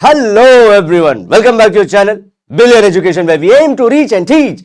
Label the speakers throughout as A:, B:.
A: Hello everyone, welcome back to your channel Billion Education where we aim to reach and teach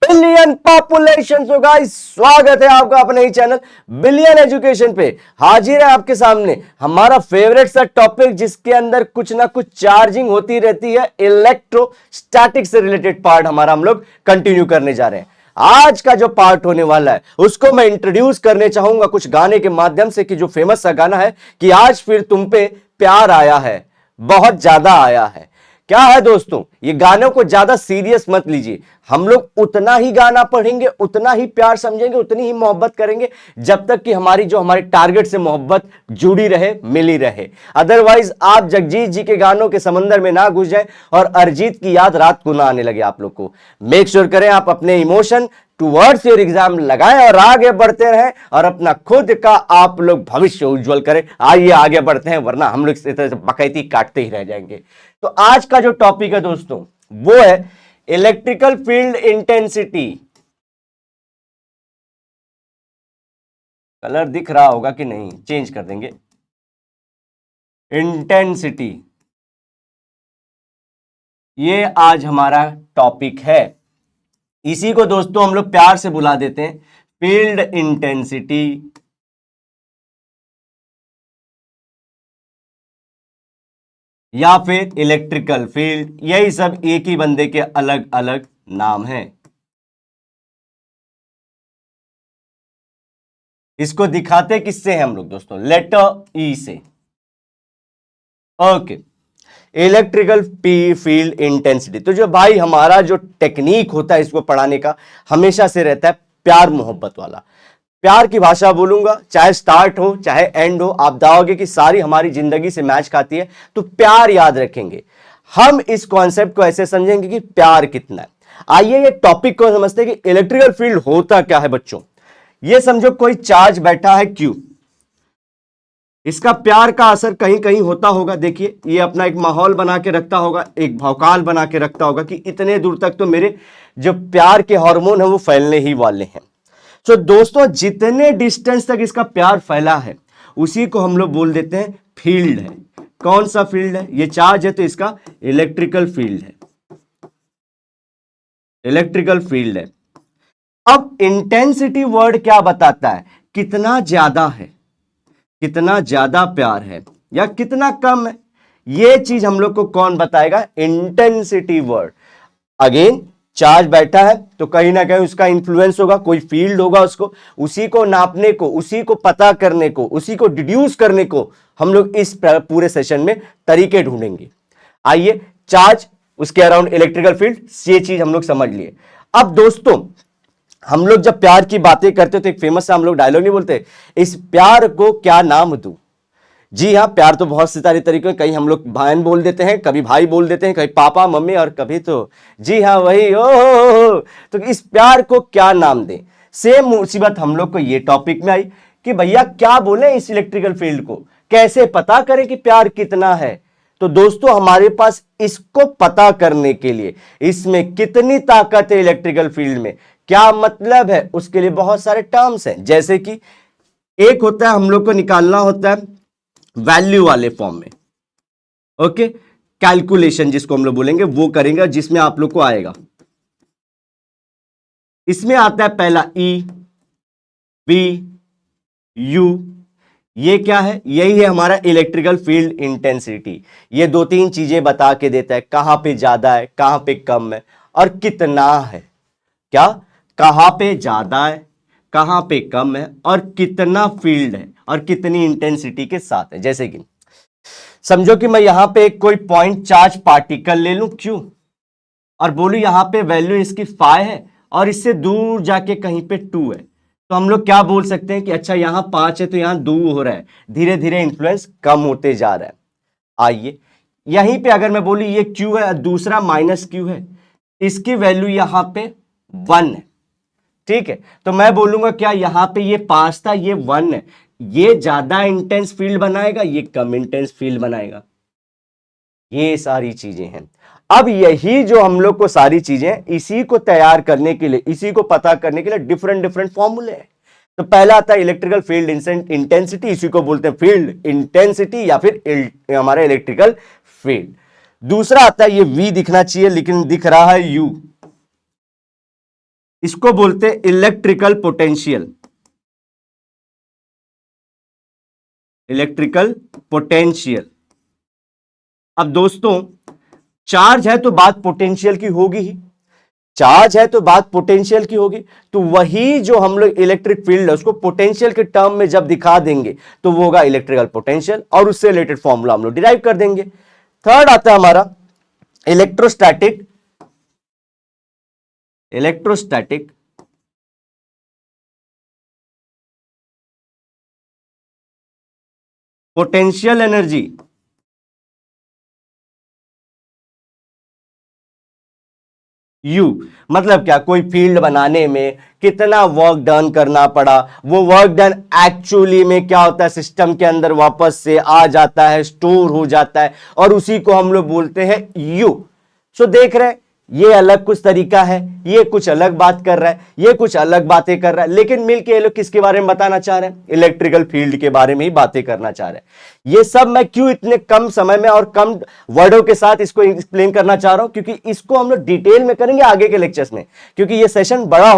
A: billion population. So guys, स्वागत है आपका अपने ही channel billion education पे। हाजिर है आपके सामने हमारा फेवरेट सा टॉपिक जिसके अंदर कुछ ना कुछ चार्जिंग होती रहती है। इलेक्ट्रोस्टैटिक से रिलेटेड पार्ट हमारा हम लोग कंटिन्यू करने जा रहे हैं। आज का जो पार्ट होने वाला है उसको मैं इंट्रोड्यूस करने चाहूंगा कुछ गाने के माध्यम से कि जो फेमस सा गाना है कि आज फिर तुम पे प्यार आया है, बहुत ज्यादा आया है। क्या है दोस्तों, ये गानों को ज्यादा सीरियस मत लीजिए। हम लोग उतना ही गाना पढ़ेंगे, उतना ही प्यार समझेंगे, उतनी ही मोहब्बत करेंगे जब तक कि हमारे टारगेट से मोहब्बत जुड़ी रहे, मिली रहे। अदरवाइज आप जगजीत जी के गानों के समंदर में ना घुस जाएं और अरिजीत की याद रात को ना आने लगे आप लोग को। मेक श्योर करें आप अपने इमोशन टुवर्ड्स योर एग्जाम लगाएं और आगे बढ़ते रहें और अपना खुद का आप लोग भविष्य उज्जवल करें। आइए आगे बढ़ते हैं, वरना हम लोग इस तरह से बकैती काटते ही रह जाएंगे। तो आज का जो टॉपिक है दोस्तों वो है इलेक्ट्रिकल फील्ड इंटेंसिटी। कलर दिख रहा होगा कि नहीं, चेंज कर देंगे। इंटेंसिटी, ये आज हमारा टॉपिक है। इसी को दोस्तों हम लोग प्यार से बुला देते हैं फील्ड इंटेंसिटी या फिर इलेक्ट्रिकल फील्ड। यही सब एक ही बंदे के अलग अलग नाम हैं। इसको दिखाते किससे हैं हम लोग दोस्तों? लेटर ई से। Okay, electrical field intensity. तो जो भाई हमारा जो टेक्निक होता है इसको पढ़ाने का हमेशा से रहता है प्यार मोहब्बत वाला। प्यार की भाषा बोलूंगा, चाहे स्टार्ट हो चाहे एंड हो, आप दाओगे कि सारी हमारी जिंदगी से मैच खाती है। तो प्यार याद रखेंगे, हम इस कॉन्सेप्ट को ऐसे समझेंगे कि प्यार कितना है। आइए ये टॉपिक को समझते हैं कि इलेक्ट्रिकल फील्ड होता क्या है बच्चों। ये समझो कोई चार्ज बैठा है Q, इसका प्यार का असर कहीं कहीं होता होगा। देखिए ये अपना एक माहौल बना के रखता होगा, एक भौकाल बना के रखता होगा कि इतने दूर तक तो मेरे जो प्यार के हार्मोन है वो फैलने ही वाले हैं। तो दोस्तों जितने डिस्टेंस तक इसका प्यार फैला है उसी को हम लोग बोल देते हैं फील्ड है। कौन सा फील्ड है? ये चार्ज है तो इसका इलेक्ट्रिकल फील्ड है, इलेक्ट्रिकल फील्ड है। अब इंटेंसिटी वर्ड क्या बताता है? कितना ज्यादा है, कितना ज्यादा प्यार है या कितना कम है। ये चीज हम लोग को कौन बताएगा? Intensity word. अगेन चार्ज बैठा है तो कहीं ना कहीं उसका इंफ्लुएंस होगा, कोई फील्ड होगा उसको, उसी को नापने को, उसी को पता करने को, उसी को डिड्यूस करने को हम लोग इस पूरे सेशन में तरीके ढूंढेंगे। आइए, चार्ज, उसके अराउंड इलेक्ट्रिकल फील्ड, ये चीज हम लोग समझ लिए। अब दोस्तों हम लोग जब प्यार की बातें करते तो एक फेमस सा हम लोग डायलॉग नहीं बोलते, इस प्यार को क्या नाम दूं। जी हाँ, प्यार तो बहुत से सारे तरीके, कहीं हम लोग बहन बोल देते हैं, कभी भाई बोल देते हैं, कहीं पापा मम्मी, और कभी तो जी हाँ वही ओ। तो इस प्यार को क्या नाम दें? सेम मुसीबत हम लोग को ये टॉपिक में आई कि भैया क्या बोले इस इलेक्ट्रिकल फील्ड को, कैसे पता करें कि प्यार कितना है। तो दोस्तों हमारे पास इसको पता करने के लिए, इसमें कितनी ताकत है इलेक्ट्रिकल फील्ड में, क्या मतलब है, उसके लिए बहुत सारे टर्म्स हैं। जैसे कि एक होता है हम लोग को निकालना होता है वैल्यू वाले फॉर्म में। ओके, कैलकुलेशन जिसको हम लोग बोलेंगे वो करेंगे, जिसमें आप लोग को आएगा, इसमें आता है पहला E, V, U। ये क्या है? यही है हमारा इलेक्ट्रिकल फील्ड इंटेंसिटी। ये दो तीन चीजें बता के देता है, कहां पे ज्यादा है, कहां पे कम है और कितना है। क्या? कहां पे ज्यादा है, कहां पे कम है और कितना फील्ड है और कितनी इंटेंसिटी के साथ है। जैसे कि समझो कि मैं यहां पे एक कोई पॉइंट चार्ज पार्टिकल ले लूं Q और बोलूं यहां पे वैल्यू इसकी 5 है और इससे दूर जाके कहीं पे 2 है। तो हम लोग क्या बोल सकते हैं कि अच्छा यहां 5 है तो यहां 2 हो रहा है, धीरे धीरे इंफ्लुएंस कम होते जा रहा है। आइए यहीं पे अगर मैं बोलूं ये Q है, दूसरा -Q है, इसकी वैल्यू यहां पे 1 है, ठीक है। तो मैं बोलूंगा क्या यहां पे ये 5 था, ये 1 है, ये ज्यादा इंटेंस फील्ड बनाएगा, ये कम इंटेंस फील्ड बनाएगा। ये सारी चीजें हैं। अब यही जो हम लोग को सारी चीजें, इसी को तैयार करने के लिए, इसी को पता करने के लिए डिफरेंट डिफरेंट फॉर्मूले हैं। तो पहला आता है इलेक्ट्रिकल फील्ड इंटेंसिटी, इसी को बोलते हैं फील्ड इंटेंसिटी या फिर हमारा इलेक्ट्रिकल फील्ड। दूसरा आता है, ये V दिखना चाहिए लेकिन दिख रहा है U, इसको बोलते हैं इलेक्ट्रिकल पोटेंशियल। Electrical potential. अब दोस्तों चार्ज है तो बात पोटेंशियल की होगी ही, चार्ज है तो बात पोटेंशियल की होगी, तो वही जो हम लोग इलेक्ट्रिक फील्ड है उसको पोटेंशियल के टर्म में जब दिखा देंगे तो वो होगा इलेक्ट्रिकल पोटेंशियल, और उससे रिलेटेड फॉर्मूला हम लोग डिराइव कर देंगे। थर्ड आता है हमारा electrostatic. Electrostatic potential energy. You मतलब क्या, कोई फील्ड बनाने में कितना वर्क डन करना पड़ा, वो वर्क डन एक्चुअली में क्या होता है, सिस्टम के अंदर वापस से आ जाता है, स्टोर हो जाता है, और उसी को हम लोग बोलते हैं यू। सो देख रहे हैं, ये अलग कुछ तरीका है, ये कुछ अलग बात कर रहा है, ये कुछ अलग बातें कर रहा है, लेकिन मिलके ये लोग किसके बारे में बताना चाह रहे हैं, इलेक्ट्रिकल फील्ड के बारे में ही बातें करना चाह रहे हैं। ये सब मैं क्यों इतने कम समय में और कम वर्डों के साथ इसको एक्सप्लेन करना चाह रहा हूं, क्योंकि इसको हम लोग डिटेल में करेंगे आगे के लेक्चर्स में, क्योंकि ये सेशन बड़ा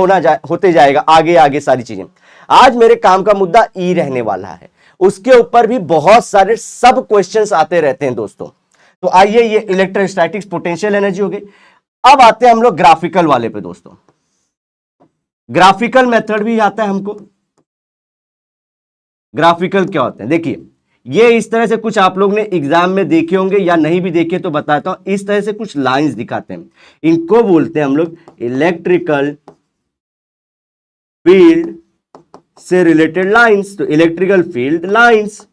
A: होते जाएगा आगे आगे सारी चीजें। आज मेरे काम का मुद्दा ई रहने वाला है, उसके ऊपर भी बहुत सारे सब क्वेश्चंस आते रहते हैं दोस्तों। तो आइए, ये इलेक्ट्रोस्टैटिक्स पोटेंशियल एनर्जी हो गई। अब आते हैं हम लोग ग्राफिकल वाले पे दोस्तों। ग्राफिकल मेथड भी आता है हमको। ग्राफिकल क्या होते हैं, देखिए ये इस तरह से कुछ आप लोग ने एग्जाम में देखे होंगे, या नहीं भी देखे तो बताता हूं। इस तरह से कुछ लाइंस दिखाते हैं, इनको बोलते हैं हम लोग इलेक्ट्रिकल फील्ड से रिलेटेड लाइंस। तो इलेक्ट्रिकल फील्ड लाइंस,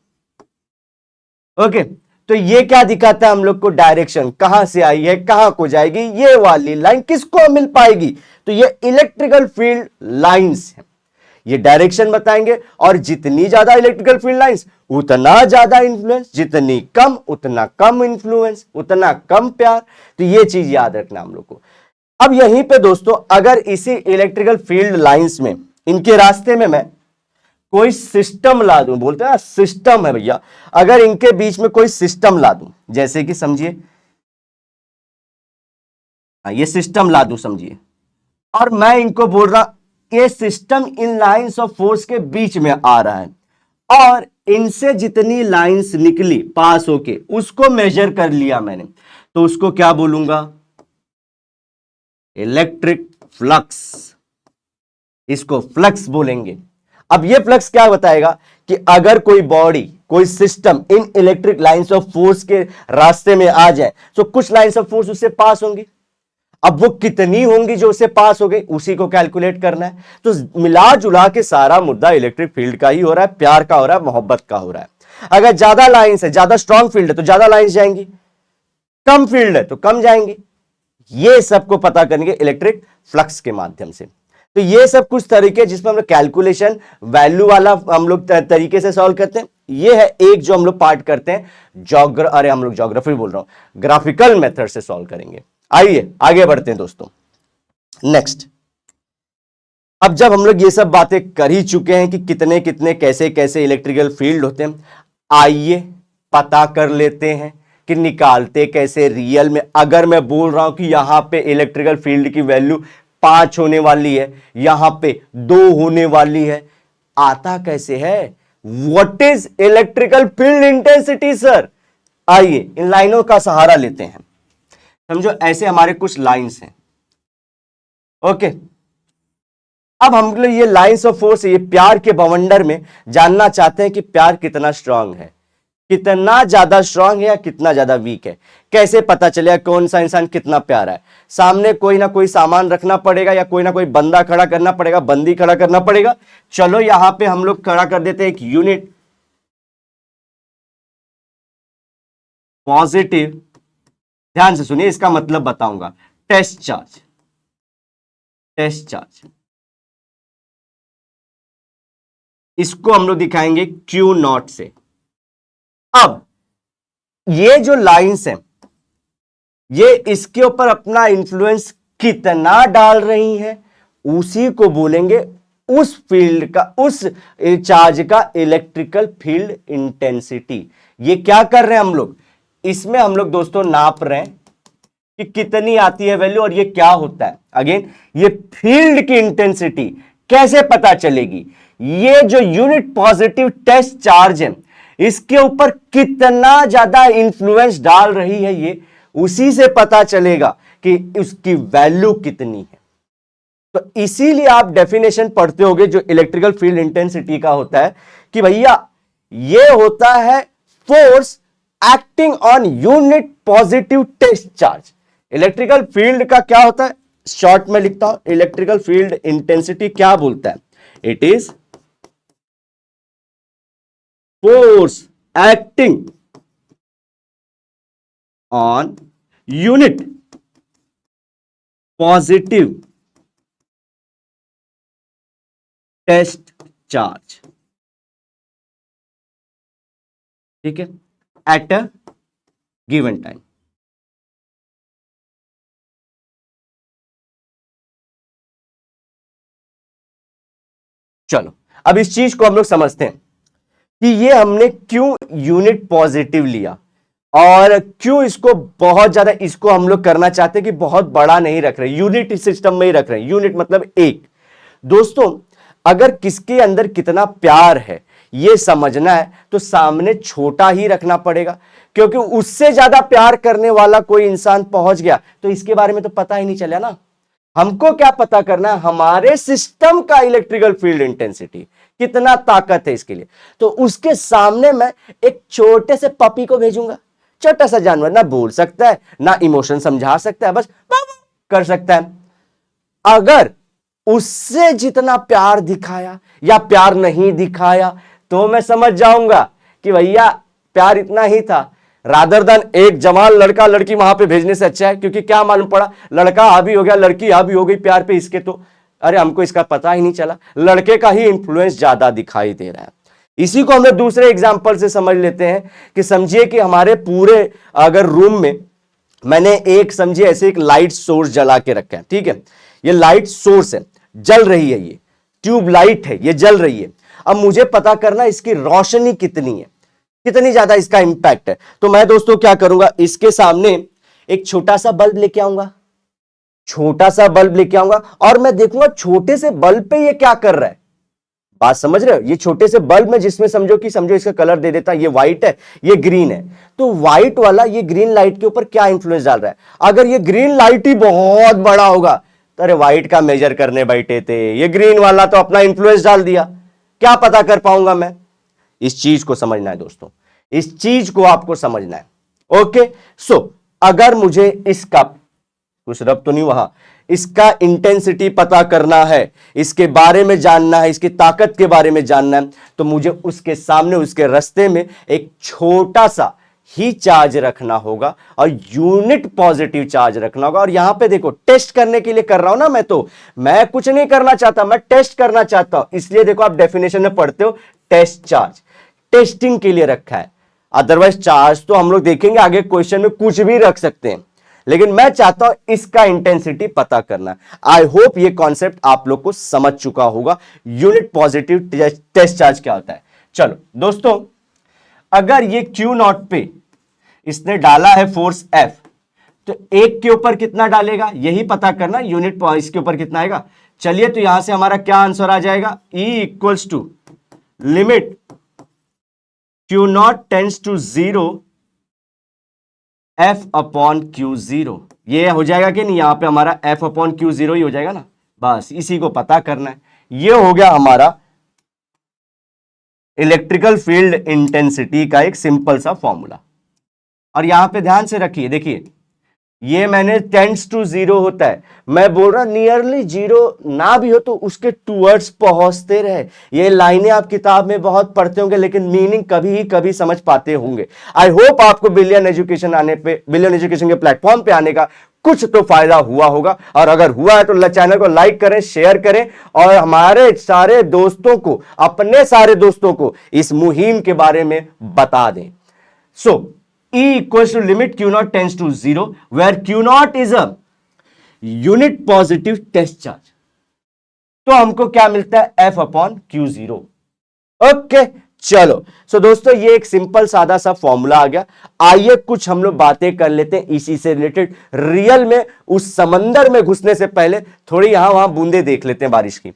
A: ओके। तो ये क्या दिखाता है हम लोग को, डायरेक्शन कहां से आई है, कहां को जाएगी, ये वाली लाइन किसको मिल पाएगी, तो ये इलेक्ट्रिकल फील्ड लाइंस है, ये डायरेक्शन बताएंगे। और जितनी ज्यादा इलेक्ट्रिकल फील्ड लाइंस उतना ज्यादा इंफ्लुएंस, जितनी कम उतना कम इंफ्लुएंस, उतना कम प्यार। तो ये चीज याद रखना हम लोग को। अब यहीं पे दोस्तों, अगर इसी इलेक्ट्रिकल फील्ड लाइंस में, इनके रास्ते में मैं कोई सिस्टम ला दूं, बोलते हैं सिस्टम है भैया, अगर इनके बीच में कोई सिस्टम ला दूं, जैसे कि समझिए ये सिस्टम ला दूं समझिए, और मैं इनको बोल रहा ये system in lines of force के बीच में आ रहा है, और इनसे जितनी लाइंस निकली पास होके उसको मेजर कर लिया मैंने, तो उसको क्या बोलूंगा, इलेक्ट्रिक फ्लक्स। इसको फ्लक्स बोलेंगे। अब ये फ्लक्स क्या बताएगा कि अगर कोई बॉडी, कोई system in electric lines of force के रास्ते में आ जाए, तो कुछ लाइंस ऑफ फोर्स उससे पास होंगी। अब वो कितनी होंगी जो उससे पास हो गई, उसी को कैलकुलेट करना है। तो मिला जुला के सारा मुद्दा इलेक्ट्रिक फील्ड का ही हो रहा है, प्यार का हो रहा है, मोहब्बत का हो रहा है। अगर ज्यादा लाइंस है, ज्यादा स्ट्रॉन्ग फील्ड है तो ज्यादा लाइंस जाएंगी, कम फील्ड है तो कम जाएंगी। ये सबको पता करेंगे इलेक्ट्रिक फ्लक्स के माध्यम से। तो ये सब कुछ तरीके जिसमें हम लोग कैलकुलेशन वैल्यू वाला हम लोग तरीके से सॉल्व करते हैं। ये है एक जो हम लोग पार्ट करते हैं हम लोग ज्योग्राफी बोल रहा हूं, ग्राफिकल मेथड से सॉल्व करेंगे। आइए आगे बढ़ते हैं दोस्तों। नेक्स्ट, अब जब हम लोग ये सब बातें कर ही चुके हैं कि कितने कितने कैसे कैसे इलेक्ट्रिकल फील्ड होते हैं, आइए पता कर लेते हैं कि निकालते कैसे रियल में। अगर मैं बोल रहा हूं कि यहां पे इलेक्ट्रिकल फील्ड की वैल्यू 5 होने वाली है, यहां पे 2 होने वाली है, आता कैसे है, what is electrical field intensity sir. आइए इन लाइनों का सहारा लेते हैं। समझो ऐसे हमारे कुछ लाइंस हैं, ओके। अब हम लोग ये लाइंस ऑफ फोर्स, ये प्यार के बवंडर में जानना चाहते हैं कि प्यार कितना स्ट्रांग है, कितना ज्यादा स्ट्रांग है या कितना ज्यादा वीक है। कैसे पता चलेगा कौन सा इंसान कितना प्यारा है, सामने कोई ना कोई सामान रखना पड़ेगा या कोई ना कोई बंदा खड़ा करना पड़ेगा, बंदी खड़ा करना पड़ेगा। चलो यहां पे हम लोग खड़ा कर देते हैं एक यूनिट, पॉजिटिव, ध्यान से सुनिए इसका मतलब बताऊंगा, टेस्ट चार्ज। टेस्ट चार्ज इसको हम लोग दिखाएंगे Q0 से। अब ये जो लाइंस हैं, ये इसके ऊपर अपना इंफ्लुएंस कितना डाल रही हैं, उसी को बोलेंगे उस फील्ड का, उस चार्ज का इलेक्ट्रिकल फील्ड इंटेंसिटी। ये क्या कर रहे हैं हम लोग, इसमें हम लोग दोस्तों नाप रहे हैं कि कितनी आती है वैल्यू और ये क्या होता है। अगेन ये फील्ड की इंटेंसिटी कैसे पता चलेगी, ये जो यूनिट पॉजिटिव टेस्ट चार्ज है इसके ऊपर कितना ज्यादा इंफ्लुएंस डाल रही है, ये उसी से पता चलेगा कि उसकी वैल्यू कितनी है। तो इसीलिए आप डेफिनेशन पढ़ते होगे जो इलेक्ट्रिकल फील्ड इंटेंसिटी का होता है कि भैया ये होता है force acting on unit positive test charge. Electrical field का क्या होता है, शॉर्ट में लिखता हूं, इलेक्ट्रिकल फील्ड इंटेंसिटी क्या बोलता है, it is force acting on unit positive test charge, ठीक है, एट अ गिवन टाइम। चलो अब इस चीज को हम लोग समझते हैं कि ये हमने क्यों यूनिट पॉजिटिव लिया और क्यों इसको बहुत ज्यादा, इसको हम लोग करना चाहते हैं कि बहुत बड़ा नहीं रख रहे, यूनिट सिस्टम में ही रख रहे हैं। यूनिट मतलब एक। दोस्तों अगर किसके अंदर कितना प्यार है ये समझना है तो सामने छोटा ही रखना पड़ेगा, क्योंकि उससे ज्यादा प्यार करने वाला कोई इंसान पहुंच गया तो इसके बारे में तो पता ही नहीं चला ना। हमको क्या पता करना है, हमारे सिस्टम का इलेक्ट्रिकल फील्ड इंटेंसिटी कितना ताकत है इसके लिए। तो उसके सामने मैं एक छोटे से पपी को भेजूंगा, छोटा सा जानवर, ना बोल सकता है ना इमोशन समझा सकता है, बस कर सकता है। अगर उससे जितना प्यार दिखाया या प्यार नहीं दिखाया तो मैं समझ जाऊंगा कि भैया प्यार इतना ही था, रादर देन एक जवान लड़का लड़की वहां पे भेजने से अच्छा है। क्योंकि क्या मालूम पड़ा, लड़का हावी हो गया, लड़की हावी हो गई प्यार पे इसके, तो अरे हमको इसका पता ही नहीं चला, लड़के का ही इंफ्लुएंस ज्यादा दिखाई दे रहा है। इसी को हम लोग दूसरे एग्जाम्पल से समझ लेते हैं कि समझिए कि हमारे पूरे अगर रूम में मैंने एक, समझिए ऐसे एक लाइट सोर्स जला के रखा है, ठीक है, ये लाइट सोर्स है, जल रही है, ये ट्यूब लाइट है, ये जल रही है। अब मुझे पता करना इसकी रोशनी कितनी है, कितनी ज्यादा इसका इंपैक्ट है। तो मैं दोस्तों क्या करूंगा, इसके सामने एक छोटा सा बल्ब लेके आऊंगा, छोटा सा बल्ब लेके आऊंगा और मैं देखूंगा छोटे से बल्ब पे ये क्या कर रहा है। बात समझ रहे हो, ये छोटे से बल्ब में जिसमें समझो इसका कलर दे देता, ये व्हाइट है ये ग्रीन है, तो व्हाइट वाला ये ग्रीन लाइट के ऊपर क्या इंफ्लुएंस डाल रहा है। अगर ये ग्रीन लाइट ही बहुत बड़ा होगा तो अरे व्हाइट का मेजर करने बैठे थे, ये ग्रीन वाला तो अपना इंफ्लुएंस डाल दिया, क्या पता कर पाऊंगा मैं। इस चीज को समझना है दोस्तों, इस चीज को आपको समझना है। ओके सो अगर मुझे इसका, कुछ रब तो नहीं वहां, इसका इंटेंसिटी पता करना है, इसके बारे में जानना है, इसकी ताकत के बारे में जानना है, तो मुझे उसके सामने, उसके रास्ते में एक छोटा सा ही चार्ज रखना होगा और यूनिट पॉजिटिव चार्ज रखना होगा। और यहां पे देखो टेस्ट करने के लिए कर रहा हूं ना मैं कुछ नहीं करना चाहता, मैं टेस्ट करना चाहता हूं। इसलिए देखो आप डेफिनेशन में पढ़ते हो टेस्ट चार्ज, टेस्टिंग के लिए रखा है। अदरवाइज चार्ज तो हम लोग देखेंगे आगे क्वेश्चन में कुछ भी रख सकते हैं, लेकिन मैं चाहता हूं इसका इंटेंसिटी पता करना। आई होप ये कॉन्सेप्ट आप लोग को समझ चुका होगा, यूनिट पॉजिटिव टेस्ट चार्ज क्या होता है। चलो दोस्तों अगर ये Q नॉट पे इसने डाला है फोर्स F, तो एक के ऊपर कितना डालेगा यही पता करना, यूनिट इसके ऊपर कितना आएगा। चलिए तो यहां से हमारा क्या आंसर आ जाएगा, E equals to limit Q not tends to 0 F upon Q0, ये हो जाएगा कि नहीं, यहां पे हमारा F अपॉन Q0 ही हो जाएगा ना, बस इसी को पता करना है। ये हो गया हमारा इलेक्ट्रिकल फील्ड इंटेंसिटी का एक सिंपल सा फॉर्मूला। और यहां पे ध्यान से रखिए, देखिए ये मैंने टेंड्स टू 0 होता है, मैं बोल रहा नियरली 0 ना भी हो तो उसके टूवर्ड्स पहुंचते रहे। ये लाइनें आप किताब में बहुत पढ़ते होंगे लेकिन मीनिंग कभी ही कभी समझ पाते होंगे। आई होप आपको बिलियन एजुकेशन आने पे, बिलियन एजुकेशन के प्लेटफॉर्म पे आने का कुछ तो फायदा हुआ होगा। और अगर हुआ है तो चैनल को लाइक करें, शेयर करें और हमारे सारे दोस्तों को, अपने सारे दोस्तों को इस मुहिम के बारे में बता दें। सो E equals to limit Q naught tends to 0 where Q naught is a unit positive test charge। तो हमको क्या मिलता है F अपॉन Q0। ओके चलो सो दोस्तों, ये एक सिंपल सादा सा फॉर्मूला आ गया। आइए कुछ हम लोग बातें कर लेते हैं इसी से रिलेटेड। रियल में उस समंदर में घुसने से पहले थोड़ी यहां वहां बूंदे देख लेते हैं बारिश की।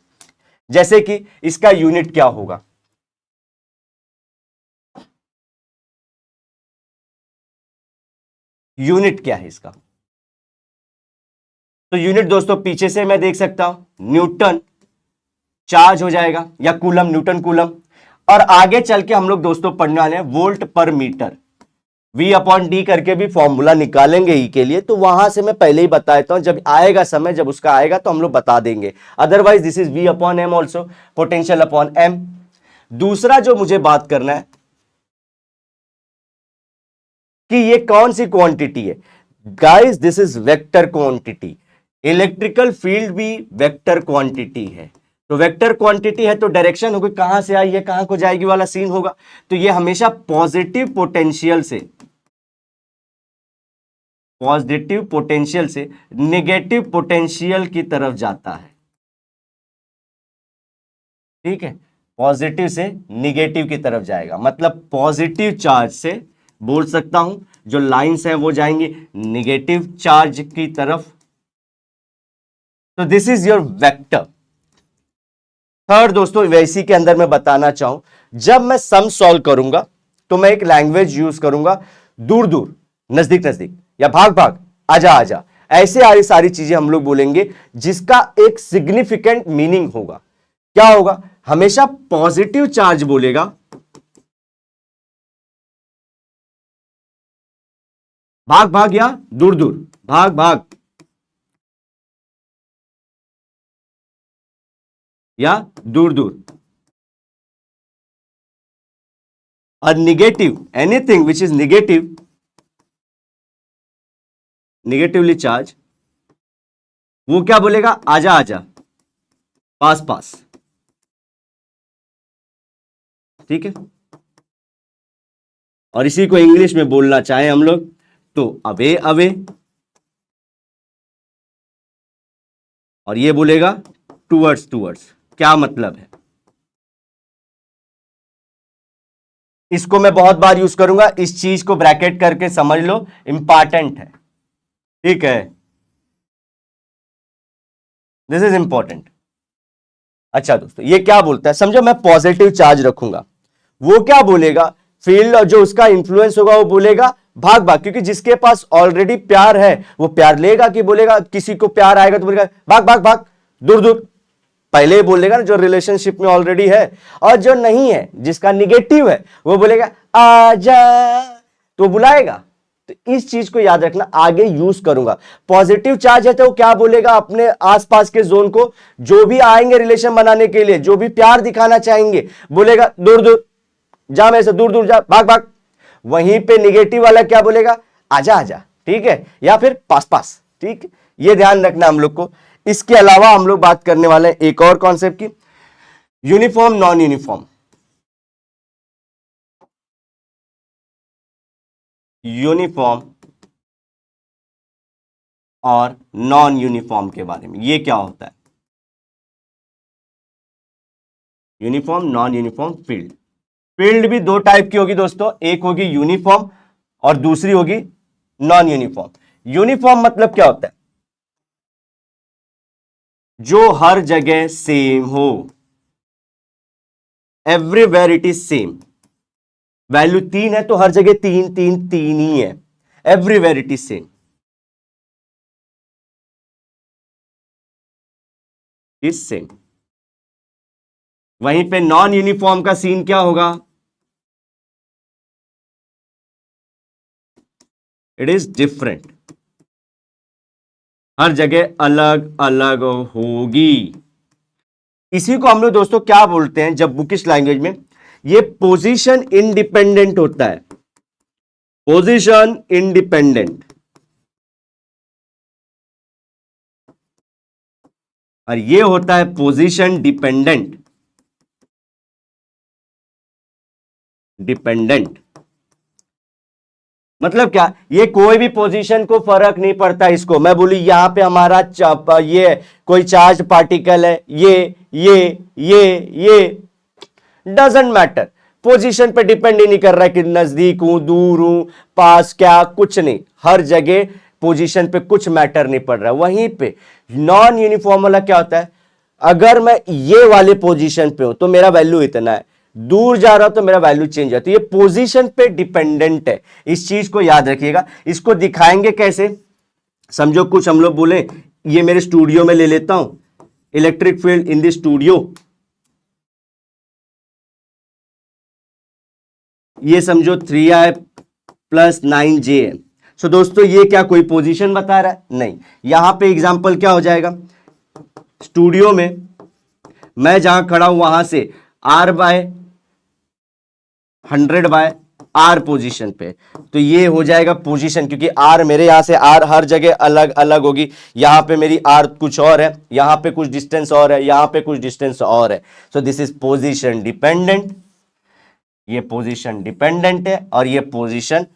A: जैसे कि इसका यूनिट क्या होगा, यूनिट क्या है इसका? तो यूनिट दोस्तों पीछे से मैं देख सकता हूं, न्यूटन चार्ज हो जाएगा, या कूलम, न्यूटन कूलम। और आगे चल के हम लोग दोस्तों पढ़ने वाले हैं वोल्ट पर मीटर, V अपॉन डी करके भी फॉर्मूला निकालेंगे ही के लिए। तो वहां से मैं पहले ही बता देता हूं, जब आएगा समय, जब उसका आएगा तो हम लोग बता देंगे। Otherwise this is V upon M also, potential upon M. दूसरा जो मुझे बात करना है कि ये कौन सी क्वांटिटी है, guys this is vector quantity. Electrical field भी वेक्टर क्वांटिटी है। तो वेक्टर क्वांटिटी है तो डायरेक्शन होगी, कहां से आई है कहां को जाएगी वाला सीन होगा। तो ये हमेशा पॉजिटिव पोटेंशियल से नेगेटिव पोटेंशियल की तरफ जाता है। ठीक है, पॉजिटिव से निगेटिव की तरफ जाएगा, मतलब पॉजिटिव चार्ज से बोल सकता हूं जो लाइंस हैं वो जाएंगी निगेटिव चार्ज की तरफ। तो this is your vector. Third दोस्तों, वैसी के अंदर मैं बताना चाहूं, जब मैं सम सॉल्व करूंगा तो मैं एक लैंग्वेज यूज करूंगा, दूर दूर, नजदीक नजदीक, या भाग भाग, आजा आजा, ऐसे सारी चीजें हम लोग बोलेंगे जिसका एक सिग्निफिकेंट मीनिंग होगा। क्या होगा? हमेशा पॉजिटिव चार्ज बोलेगा, भाग भाग या दूर दूर, भाग भाग या दूर दूर। और negative, anything which is negative, negatively charge, वो क्या बोलेगा? आजा आजा, पास पास। ठीक है, और इसी को इंग्लिश में बोलना चाहे हम लोग तो अवे अवे, और ये बोलेगा टूवर्ड्स टूवर्ड्स। क्या मतलब है? इसको मैं बहुत बार यूज करूंगा, इस चीज को ब्रैकेट करके समझ लो, इंपॉर्टेंट है। ठीक है, दिस इज इंपॉर्टेंट। अच्छा दोस्तों, ये क्या बोलता है समझो, मैं पॉजिटिव चार्ज रखूंगा, वो क्या बोलेगा? फील्ड और जो उसका इंफ्लुएंस होगा वो बोलेगा भाग भाग, क्योंकि जिसके पास ऑलरेडी प्यार है वो प्यार लेगा कि बोलेगा, किसी को प्यार आएगा तो बोलेगा भाग भाग भाग, दूर दूर, पहले ही बोलेगा ना जो रिलेशनशिप में ऑलरेडी है। और जो नहीं है, जिसका निगेटिव है, वो बोलेगा आजा, तो बुलाएगा। तो इस चीज को याद रखना, आगे यूज करूंगा। पॉजिटिव चार्ज है तो वो क्या बोलेगा? अपने आसपास के जोन को, जो भी आएंगे रिलेशन बनाने के लिए, जो भी प्यार दिखाना चाहेंगे, बोलेगा दूर दूर जा, मेरे से दूर दूर जा, भाग भाग। वहीं पे निगेटिव वाला क्या बोलेगा? आजा आजा। ठीक है, या फिर पास पास। ठीक, ये ध्यान रखना हम लोग को। इसके अलावा हम लोग बात करने वाले हैं एक और कॉन्सेप्ट की, यूनिफॉर्म नॉन यूनिफॉर्म। यूनिफॉर्म और नॉन यूनिफॉर्म के बारे में, ये क्या होता है? Uniform non uniform field. Field भी दो टाइप की होगी दोस्तों, एक होगी यूनिफॉर्म और दूसरी होगी नॉन यूनिफॉर्म। यूनिफॉर्म मतलब क्या होता है? जो हर जगह सेम हो, everywhere it is same. Value 3 है तो हर जगह 3 3 3 ही है, everywhere it is same, is same. वहीं पे नॉन यूनिफॉर्म का सीन क्या होगा? इट इज डिफरेंट, हर जगह अलग अलग होगी। इसी को हम लोग दोस्तों क्या बोलते हैं जब बुकिश लैंग्वेज में? ये पोजीशन इंडिपेंडेंट होता है, पोजीशन इंडिपेंडेंट। और ये होता है पोजीशन डिपेंडेंट। डिपेंडेंट मतलब क्या? ये कोई भी पोजीशन को फर्क नहीं पड़ता। इसको मैं बोलूं यहां पे हमारा ये कोई चार्ज पार्टिकल है, ये डजंट मैटर, पोजीशन पे डिपेंड ही नहीं कर रहा है कि नजदीक हूं, दूर हूं, पास, क्या, कुछ नहीं, हर जगह पोजीशन पे कुछ मैटर नहीं पड़ रहा है। वहीं पे नॉन यूनिफॉर्म वाला क्या होता है, अगर मैं ये वाले पोजीशन पे हूं तो मेरा वैल्यू इतना है, दूर जा रहा हूं तो मेरा वैल्यू चेंज है। तो ये पोजीशन पे डिपेंडेंट है, इस चीज को याद रखिएगा। इसको दिखाएंगे कैसे, समझो कुछ हम लोग बोले, ये मेरे स्टूडियो में ले लेता हूं, electric field in the studio, ये समझो 3i प्लस 9j है। सो दोस्तों ये क्या कोई पोजीशन बता रहा है? नहीं। यहां पे एग्जांपल क्या हो जाएगा, स्टूडियो में मैं जहां खड़ा हूं वहां से r/100/r पोजीशन पे, तो ये हो जाएगा पोजीशन, क्योंकि r मेरे यहां से r हर जगह अलग अलग होगी। यहां पे मेरी r कुछ और है, यहां पे कुछ डिस्टेंस और है, यहां पे कुछ डिस्टेंस और है। So this is position dependent, ये पोजीशन डिपेंडेंट है और ये पोजीशन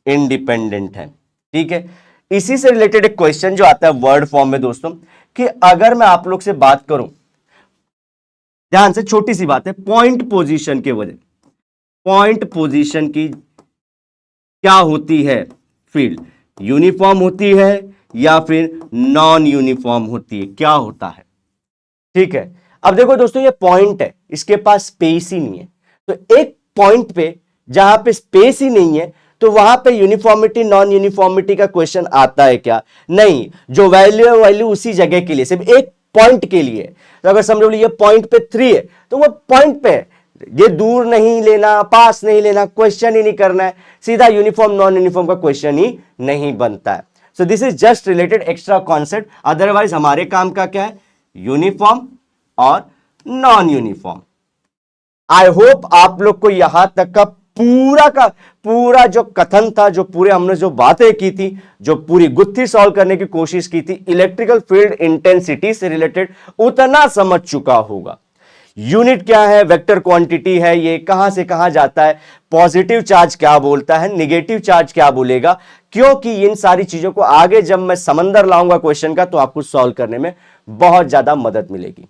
A: इंडिपेंडेंट है। ठीक है, इसी से रिलेटेड एक क्वेश्चन जो आता है वर्ड फॉर्म में दोस्तों, कि अगर मैं आप लोग से बात करूं, ध्यान से, छोटी सी बात है, पॉइंट पोजीशन के वजह, पॉइंट पोजीशन की क्या होती है फील्ड, यूनिफॉर्म होती है या फिर नॉन यूनिफॉर्म होती है, क्या होता है? ठीक है, अब देखो दोस्तों, ये पॉइंट है, इसके पास स्पेस ही नहीं है, तो एक पॉइंट पे जहां पे स्पेस ही नहीं है, तो वहां पे यूनिफॉर्मिटी नॉन यूनिफॉर्मिटी का क्वेश्चन आता है क्या? नहीं, जो वैल्यू है वैल्यू उसी जगह के लिए, सिर्फ एक पॉइंट के लिए। तो अगर समझ लो ये पॉइंट पे 3 है, तो वो पॉइंट पे है, ये दूर नहीं लेना, पास नहीं लेना, क्वेश्चन ही नहीं करना है, सीधा यूनिफॉर्म नॉन यूनिफॉर्म का क्वेश्चन ही नहीं बनता है। So this is just related extra concept, otherwise हमारे काम का क्या है, यूनिफॉर्म और नॉन यूनिफॉर्म। आई होप आप लोग को यहां तक का पूरा जो कथन था, जो पूरे हमने जो बातें की थी, जो पूरी गुत्थी सॉल्व करने की कोशिश की थी इलेक्ट्रिकल फील्ड इंटेंसिटी से रिलेटेड, उतना समझ चुका होगा। यूनिट क्या है, वेक्टर क्वांटिटी है, ये कहां से कहां जाता है, पॉजिटिव चार्ज क्या बोलता है, नेगेटिव चार्ज क्या बोलेगा, क्योंकि इन सारी चीजों को आगे जब मैं समंदर लाऊंगा क्वेश्चन का, तो आपको सॉल्व करने में बहुत ज्यादा मदद मिलेगी।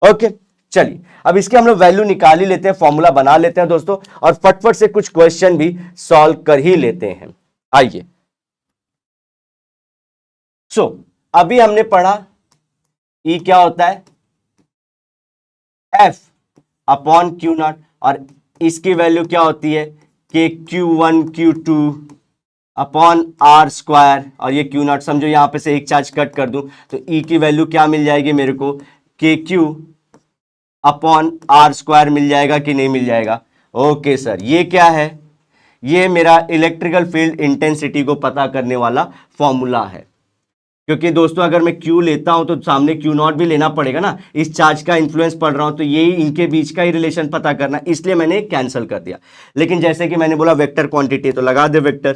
A: ओके, चलिए अब इसके हम लोग वैल्यू निकाल ही लेते हैं, फॉर्मूला बना लेते हैं दोस्तों, और फटफट से कुछ क्वेश्चन भी सॉल्व कर ही लेते हैं। आइए, अभी हमने पढ़ा E क्या होता है, F अपॉन Q0, और इसकी वैल्यू क्या होती है, के Q1 Q2 upon R square, और ये Q0 समझो यहां पे से एक चार्ज कट कर दूं तो E की वैल्यू क्या मिल जाएगी मेरे को, के Q अपॉन R स्क्वायर मिल जाएगा कि नहीं मिल जाएगा? ओके सर, ये क्या है, ये मेरा इलेक्ट्रिकल फील्ड इंटेंसिटी को पता करने वाला फॉर्मूला है। क्योंकि दोस्तों अगर मैं Q लेता हूं तो सामने Q0 भी लेना पड़ेगा ना, इस चार्ज का इंफ्लुएंस पढ़ रहा हूं तो यही इनके बीच का ही रिलेशन पता करना, इसलिए मैंने कैंसिल कर दिया। लेकिन जैसे कि मैंने बोला वेक्टर क्वांटिटी, तो लगा दे वेक्टर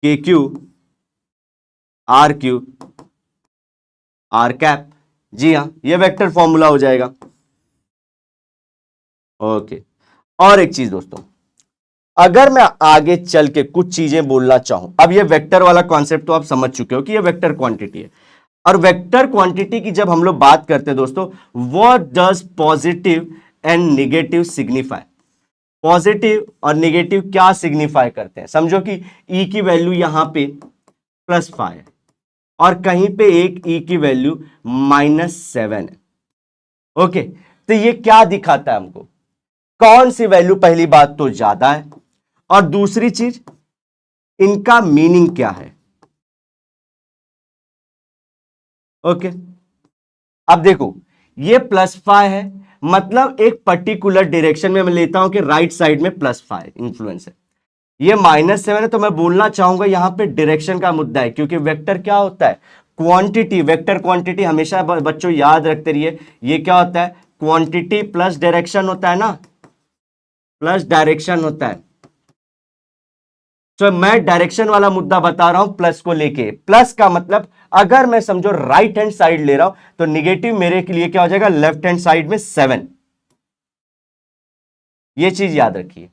A: के क्यू आर कैप, जी हाँ, ये वेक्टर फॉर्मूला हो जाएगा। ओके, और एक चीज दोस्तों, अगर मैं आगे चल के कुछ चीजें बोलना चाहूं, अब ये वेक्टर वाला कॉन्सेप्ट तो आप समझ चुके हो कि ये वेक्टर क्वांटिटी है, और वेक्टर क्वांटिटी की जब हम लोग बात करते हैं दोस्तों, what does positive and negative signify, positive और नेगेटिव क्या सिग्निफाई करते हैं? समझो कि E की वैल्यू यहां पे +5 है और कहीं पे एक E की वैल्यू -7 है। ओके, तो ये क्या दिखाता है हमको, कौन सी वैल्यू पहली बात तो ज्यादा है, और दूसरी चीज इनका मीनिंग क्या है। ओके, अब देखो ये +5 है, मतलब एक पर्टिकुलर डायरेक्शन में मैं लेता हूं कि राइट साइड में +5 इंफ्लुएंस है। ये -7 है, तो मैं बोलना चाहूंगा यहां पे डायरेक्शन का मुद्दा है, क्योंकि वेक्टर क्या होता है, क्वांटिटी, वेक्टर क्वांटिटी हमेशा बच्चों याद रखते रहिए, ये क्या होता है, क्वांटिटी प्लस डायरेक्शन होता है ना, प्लस डायरेक्शन होता है। तो मैं डायरेक्शन वाला मुद्दा बता रहा हूं प्लस को लेके, प्लस का मतलब अगर मैं समझो राइट हैंड साइड ले रहा हूं तो निगेटिव मेरे के लिए क्या हो जाएगा, लेफ्ट हैंड साइड में 7। ये चीज याद रखिए,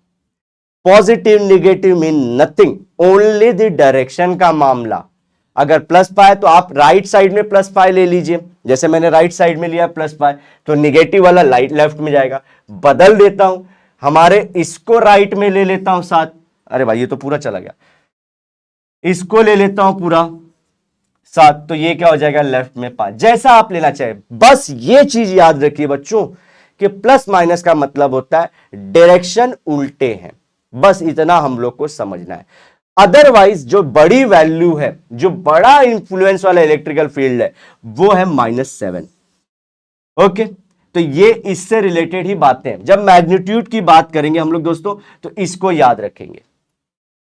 A: positive negative mean nothing, only the direction का मामला। अगर प्लस पाई तो आप राइट साइड में प्लस पाई ले लीजिए, जैसे मैंने राइट साइड में लिया प्लस पाई, तो निगेटिव वाला लेफ्ट में जाएगा। बदल देता हूं, हमारे इसको राइट में ले लेता हूं 7, अरे भाई ये तो पूरा चला गया, इसको ले लेता हूं पूरा 7, तो ये क्या हो जाएगा लेफ्ट में 5, जैसा आप लेना चाहे। बस ये चीज याद रखिए बच्चों कि प्लस माइनस का मतलब होता है डायरेक्शन उल्टे हैं, बस इतना हम लोग को समझना है। अदरवाइज जो बड़ी वैल्यू है, जो बड़ा इंफ्लुएंस वाला इलेक्ट्रिकल फील्ड है, वो है -7। ओके, तो ये इससे रिलेटेड ही बातें हैं। जब मैग्नीट्यूड की बात करेंगे हम लोग दोस्तों, तो इसको याद रखेंगे।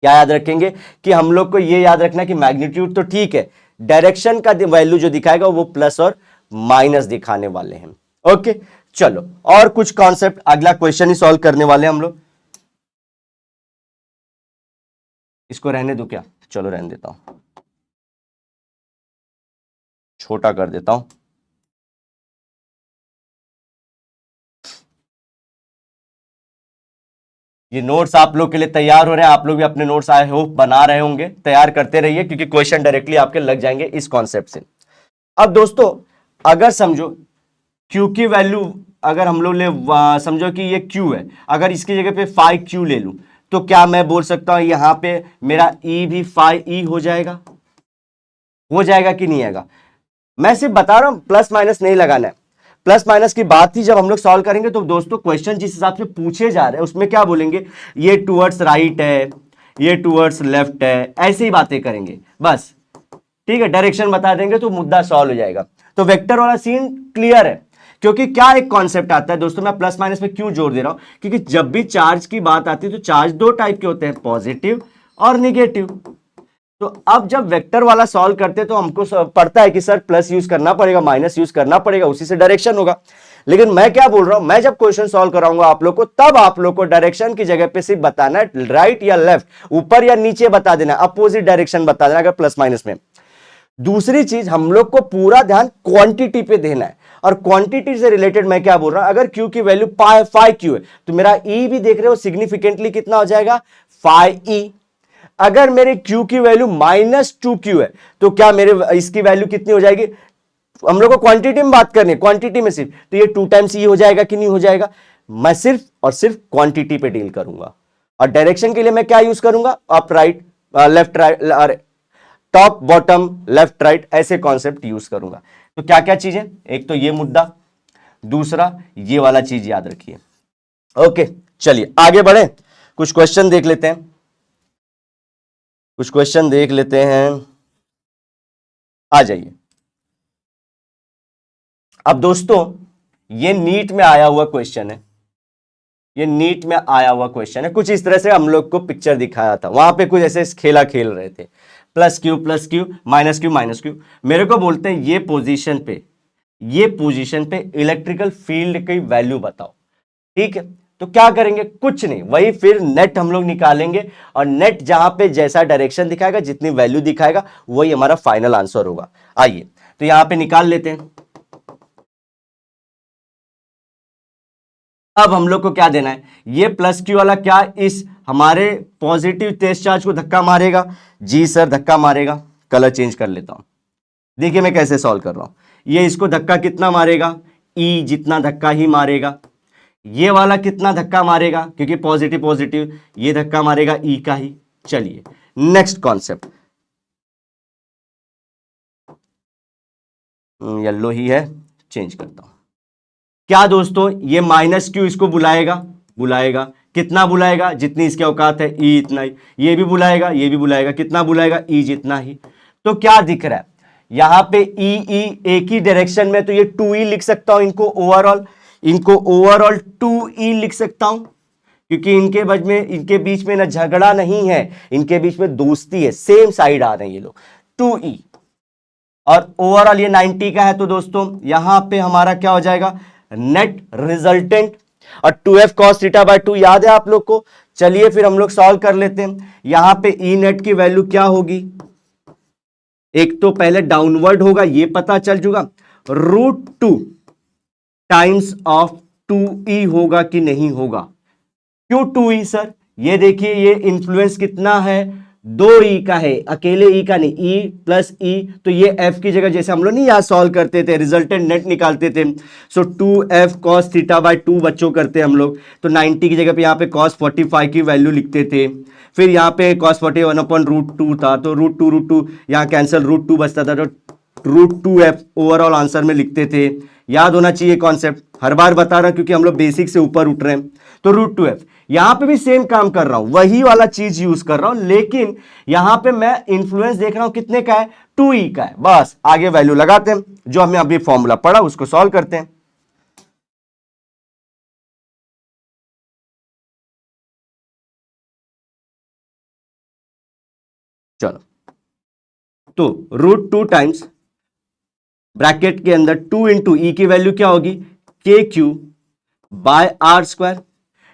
A: क्या याद रखेंगे कि हम लोग को ये याद रखना कि मैग्नीट्यूड तो ठीक है, डायरेक्शन का वैल्यू जो दिखाएगा वो प्लस और माइनस दिखाने वाले हैं। ओके, चलो और कुछ कॉन्सेप्ट, अगला क्वेश्चन ही सॉल्व करने वाले हैं हम लोग। इसको रहने दो क्या, चलो रहने देता हूं, छोटा कर देता हूं। ये नोट्स आप लोग के लिए तैयार हो रहे हैं, आप लोग भी अपने नोट्स आई होप बना रहे होंगे, तैयार करते रहिए क्योंकि क्वेश्चन डायरेक्टली आपके लग जाएंगे इस कॉन्सेप्ट से। अब दोस्तों अगर समझो Q की वैल्यू, अगर हम लोग ले समझो कि ये Q है, अगर इसकी जगह पे 5Q ले लूं, तो क्या मैं बोल सकता हूं यहां पे मेरा E भी 5E हो जाएगा? हो जाएगा कि नहीं आएगा? मैं सिर्फ बता रहा हूं, प्लस माइनस नहीं लगाना है। प्लस माइनस की बात ही जब हम लोग सॉल्व करेंगे तो दोस्तों क्वेश्चन जिस हिसाब से पूछे जा रहे हैं उसमें क्या बोलेंगे, ये टुवर्ड्स राइट है, ये टुवर्ड्स लेफ्ट है, ऐसी ही बातें करेंगे बस। ठीक है, डायरेक्शन बता देंगे तो मुद्दा सॉल्व हो जाएगा। तो वेक्टर वाला सीन क्लियर है, क्योंकि क्या एक कॉन्सेप्ट आता है दोस्तों, मैं प्लस माइनस पे क्यों जोर दे रहा हूं, क्योंकि जब भी चार्ज की बात आती है तो चार्ज दो टाइप के होते हैं, पॉजिटिव और निगेटिव। तो अब जब वेक्टर वाला सॉल्व करते हैं तो हमको पड़ता है कि सर प्लस यूज करना पड़ेगा, माइनस यूज करना पड़ेगा, उसी से डायरेक्शन होगा। लेकिन मैं क्या बोल रहा हूं, मैं जब क्वेश्चन सॉल्व कराऊंगा आप लोग को, तब आप लोग को डायरेक्शन की जगह पे सिर्फ बताना है राइट या लेफ्ट, ऊपर या नीचे बता देना, अपोजिट डायरेक्शन बता देना अगर प्लस माइनस में। दूसरी चीज हम लोग को पूरा ध्यान क्वांटिटी पे देना है, और क्वांटिटी से रिलेटेड मैं क्या बोल रहा हूं, अगर Q की वैल्यू 5Q है तो मेरा E भी देख रहे हो सिग्निफिकेंटली कितना हो जाएगा, 5E। अगर मेरे Q की वैल्यू -2Q है तो क्या मेरे इसकी वैल्यू कितनी हो जाएगी, हम लोग को क्वांटिटी में बात करनी है, क्वांटिटी में सिर्फ, तो ये 2 टाइम्स E हो जाएगा कि नहीं हो जाएगा। मैं सिर्फ और सिर्फ क्वांटिटी पे डील करूंगा, और डायरेक्शन के लिए मैं क्या यूज करूंगा, up right left right, top bottom left right, ऐसे कॉन्सेप्ट यूज करूंगा। तो क्या क्या चीजें, एक तो ये मुद्दा, दूसरा ये वाला चीज याद रखिए। ओके चलिए आगे बढ़े, कुछ क्वेश्चन देख लेते हैं, कुछ क्वेश्चन देख लेते हैं, आ जाइए। अब दोस्तों ये नीट में आया हुआ क्वेश्चन है, ये नीट में आया हुआ क्वेश्चन है, कुछ इस तरह से हम लोग को पिक्चर दिखाया था, वहां पे कुछ ऐसे खेला खेल रहे थे, प्लस क्यू माइनस क्यू। मेरे को बोलते हैं ये पोजीशन पे इलेक्ट्रिकल फील्ड की वैल्यू बताओ। ठीक है, तो क्या करेंगे, कुछ नहीं, वही फिर नेट हम लोग निकालेंगे, और नेट जहां पे जैसा डायरेक्शन दिखाएगा, जितनी वैल्यू दिखाएगा, वही हमारा फाइनल आंसर होगा। आइए तो यहां पे निकाल लेते हैं। अब हम लोग को क्या देना है, ये प्लस क्यू वाला क्या इस हमारे पॉजिटिव तेज चार्ज को धक्का मारेगा, जी सर धक्का मारेगा। कलर चेंज कर लेता हूं, देखिए मैं कैसे सॉल्व कर रहा हूं। ये इसको धक्का कितना मारेगा, ई जितना धक्का ही मारेगा। ये वाला कितना धक्का मारेगा, क्योंकि पॉजिटिव पॉजिटिव, ये धक्का मारेगा ई का ही। चलिए नेक्स्ट कॉन्सेप्ट, येलो ही है, चेंज करता हूं। क्या दोस्तों, ये माइनस क्यू इसको बुलाएगा, कितना बुलाएगा, जितनी इसके औकात है, ई इतना ही। ये भी बुलाएगा, कितना बुलाएगा, ई जितना ही। तो क्या दिख रहा है यहां पे, ई एक ही डायरेक्शन में, तो ये 2E लिख सकता हूं, इनको ओवरऑल 2E लिख सकता हूं, क्योंकि इनके बीच में ना झगड़ा नहीं है, इनके बीच में दोस्ती है, सेम साइड आ रहे हैं ये लोग, 2E। और ओवरऑल ये 90 का है, तो दोस्तों यहां पे हमारा क्या हो जाएगा, नेट रिजल्टेंट। और 2F cos थीटा बाय 2 याद है आप लोग को। चलिए फिर हम लोग सॉल्व कर लेते हैं। यहां पे ई नेट की वैल्यू क्या होगी, एक तो पहले डाउनवर्ड होगा, ये पता चल चुका, √2 टाइम्स ऑफ 2E होगा कि नहीं होगा। क्यों 2E सर, ये देखिए ये इंफ्लुएंस कितना है, दो ई का है, अकेले ई का नहीं, ई प्लस ई, तो ये एफ की जगह जैसे हम लोग नहीं यहाँ सॉल्व करते थे, रिजल्टेंट नेट निकालते थे, सो 2f cos थीटा बाय 2 बच्चों करते हम लोग, तो 90 की जगह पे यहाँ पे cos 45 की वैल्यू लिखते थे, फिर यहाँ पे cos 41 अपॉन √2 था, तो √2 यहाँ कैंसिल, √2 बचता था, तो √2f ओवरऑल आंसर में लिखते थे। याद होना चाहिए कॉन्सेप्ट, हर बार बता रहा हूं क्योंकि हम लोग बेसिक से ऊपर उठ रहे हैं। तो √2f यहां पे भी सेम काम कर रहा हूं, वही वाला चीज यूज कर रहा हूं, लेकिन यहां पे मैं इंफ्लुएंस देख रहा हूं कितने का है, 2e का है। बस आगे वैल्यू लगाते हैं, जो हमने अभी फॉर्मूला पढ़ा उसको सॉल्व करते हैं। चलो, तो √2 टाइम्स ब्रैकेट के अंदर 2 इंटू ई की वैल्यू क्या होगी, K Q by R square.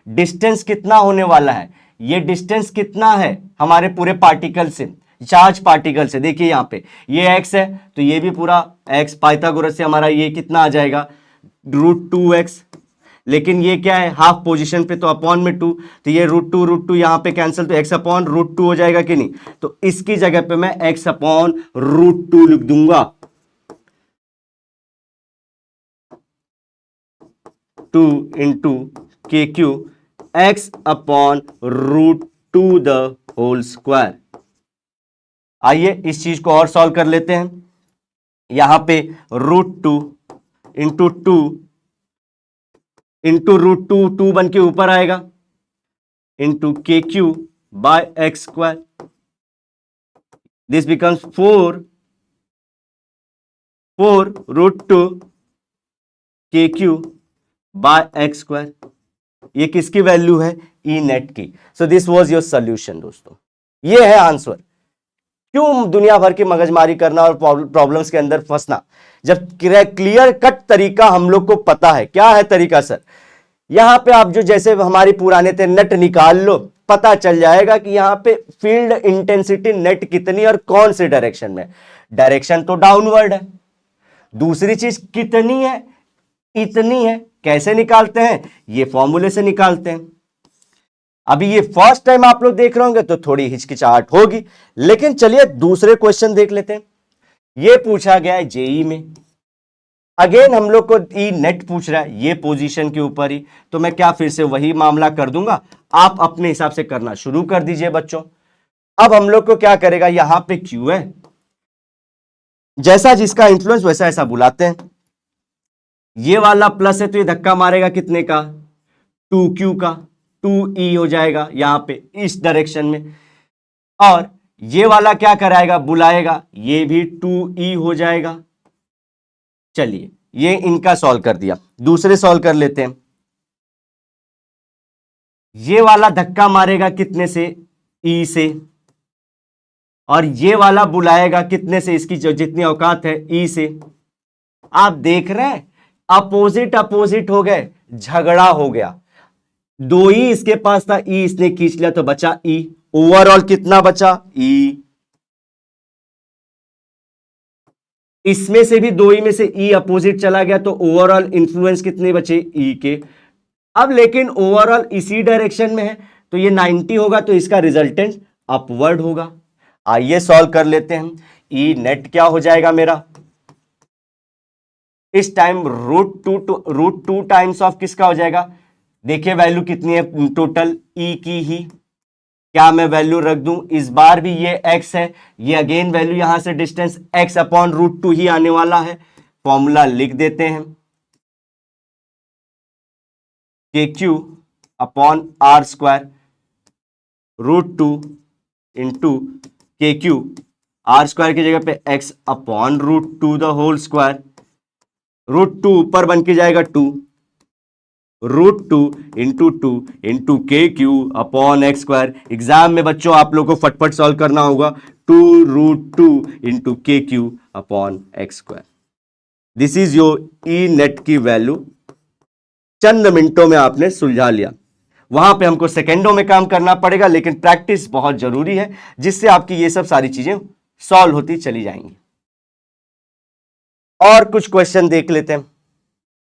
A: Distance कितना होने वाला है, ये डिस्टेंस कितना है हमारे पूरे पार्टिकल से, चार्ज पार्टिकल से, देखिए यहां पे ये x है, तो ये भी पूरा x, पाइथागोरस से हमारा ये कितना आ जाएगा, √2x, लेकिन ये क्या है हाफ पोजीशन पे, तो अपॉन में 2, तो ये √2 यहां पे कैंसिल, तो x अपॉन √2 हो जाएगा कि नहीं, तो इसकी जगह पे मैं x अपॉन √2 लिख दूंगा, 2 into K Q X upon √2 the whole square. आइए इस चीज को और सॉल्व कर लेते हैं। यहां पे √2 इंटू 2 इंटू √2, 2 बन के ऊपर आएगा, into K Q by X square, this becomes 4 √2 के क्यू बाय एक्स स्क्वायर। ये किसकी वैल्यू है, ई नेट की। So this was your solution दोस्तों, ये है आंसर। क्यों दुनिया भर की मगजमारी करना और प्रॉब्लम्स के अंदर फंसना, जब क्लियर कट तरीका हम लोग को पता है। क्या है तरीका सर, यहां पे आप जो जैसे हमारे पुराने थे नेट निकाल लो, पता चल जाएगा कि यहां पे फील्ड इंटेंसिटी नेट कितनी और कौन से डायरेक्शन में, डायरेक्शन तो डाउनवर्ड है, दूसरी चीज कितनी है, इतनी है। कैसे निकालते हैं, ये फॉर्मूले से निकालते हैं। अभी ये फर्स्ट टाइम आप लोग देख रहे होंगे तो थोड़ी हिचकिचाहट होगी, लेकिन चलिए दूसरे क्वेश्चन देख लेते हैं। ये पूछा गया है जेई में, अगेन हम लोग को ई नेट पूछ रहा है, ये पोजीशन के ऊपर ही, तो मैं क्या फिर से वही मामला कर दूंगा, आप अपने हिसाब से करना शुरू कर दीजिए बच्चों। अब हम लोग को क्या करेगा, यहां पे क्यू है, जैसा जिसका इंफ्लुएंस वैसा ऐसा बुलाते हैं। ये वाला प्लस है तो ये धक्का मारेगा कितने का, 2q का, 2e हो जाएगा यहां पे इस डायरेक्शन में, और ये वाला क्या कराएगा, बुलाएगा, ये भी 2e हो जाएगा। चलिए ये इनका सॉल्व कर दिया, दूसरे सॉल्व कर लेते हैं। ये वाला धक्का मारेगा कितने से, e से, और ये वाला बुलाएगा कितने से, इसकी जो जितनी औकात है e से। आप देख रहे हैं अपोजिट अपोजिट हो गए, झगड़ा हो गया, 2e इसके पास था, e इसने खींच लिया तो बचा e, ओवरऑल कितना बचा e, इसमें से भी 2e में से e अपोजिट चला गया तो ओवरऑल इंफ्लुएंस कितने बचे e के। अब लेकिन ओवरऑल इसी डायरेक्शन में है तो ये 90 होगा, तो इसका रिजल्टेंट अपवर्ड होगा। आइए सॉल्व कर लेते हैं। ई नेट क्या हो जाएगा मेरा, इस टाइम √2 टाइम्स ऑफ किसका हो जाएगा, देखिए वैल्यू कितनी है टोटल ई की ही, क्या मैं वैल्यू रख दूं, इस बार भी ये x है, ये अगेन वैल्यू यहां से डिस्टेंस x अपॉन √2 ही आने वाला है। फॉर्मूला लिख देते हैं, K Q upon R square, √2 into K Q, R square की जगह पे x upon √2 the whole square, √2 ऊपर बन के जाएगा 2, √2 into 2 into K Q upon X square. Exam में बच्चों आप लोग को फटफट सॉल्व करना होगा, 2√2 into K Q upon X square. This is your E net की वैल्यू, चंद मिनटों में आपने सुलझा लिया। वहां पे हमको सेकेंडों में काम करना पड़ेगा, लेकिन प्रैक्टिस बहुत जरूरी है, जिससे आपकी ये सब सारी चीजें सॉल्व होती चली जाएंगी। और कुछ क्वेश्चन देख लेते हैं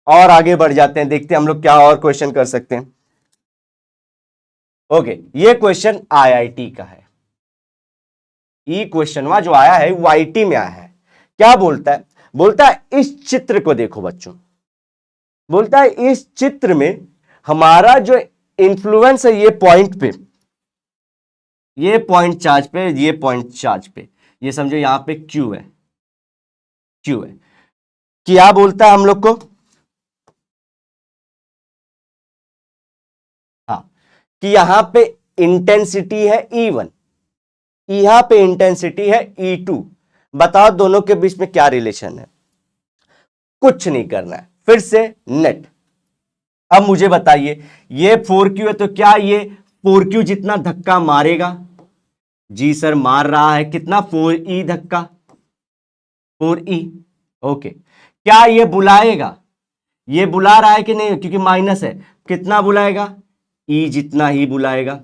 A: और आगे बढ़ जाते हैं, देखते हैं हम लोग क्या और क्वेश्चन कर सकते हैं। ओके, ये क्वेश्चन आईआईटी का है, ई क्वेश्चन जो आया है वो आईटी में आया है। क्या बोलता है? बोलता है इस चित्र को देखो बच्चों, बोलता है इस चित्र में हमारा जो इंफ्लुएंस है ये पॉइंट पे, ये पॉइंट चार्ज पे, ये पॉइंट चार्ज पे, ये समझो यहां पे क्यू है, क्यू है। क्या बोलता है हम लोग को? हाँ, कि यहां पे इंटेंसिटी है E1, यहां पे इंटेंसिटी है E2। बताओ दोनों के बीच में क्या रिलेशन है? कुछ नहीं करना है, फिर से नेट। अब मुझे बताइए ये 4Q है तो क्या ये 4Q जितना धक्का मारेगा? जी सर मार रहा है। कितना? 4E धक्का, 4E। ओके, क्या ये बुलाएगा? ये बुला रहा है कि नहीं? क्योंकि माइनस है, कितना बुलाएगा? E जितना ही बुलाएगा।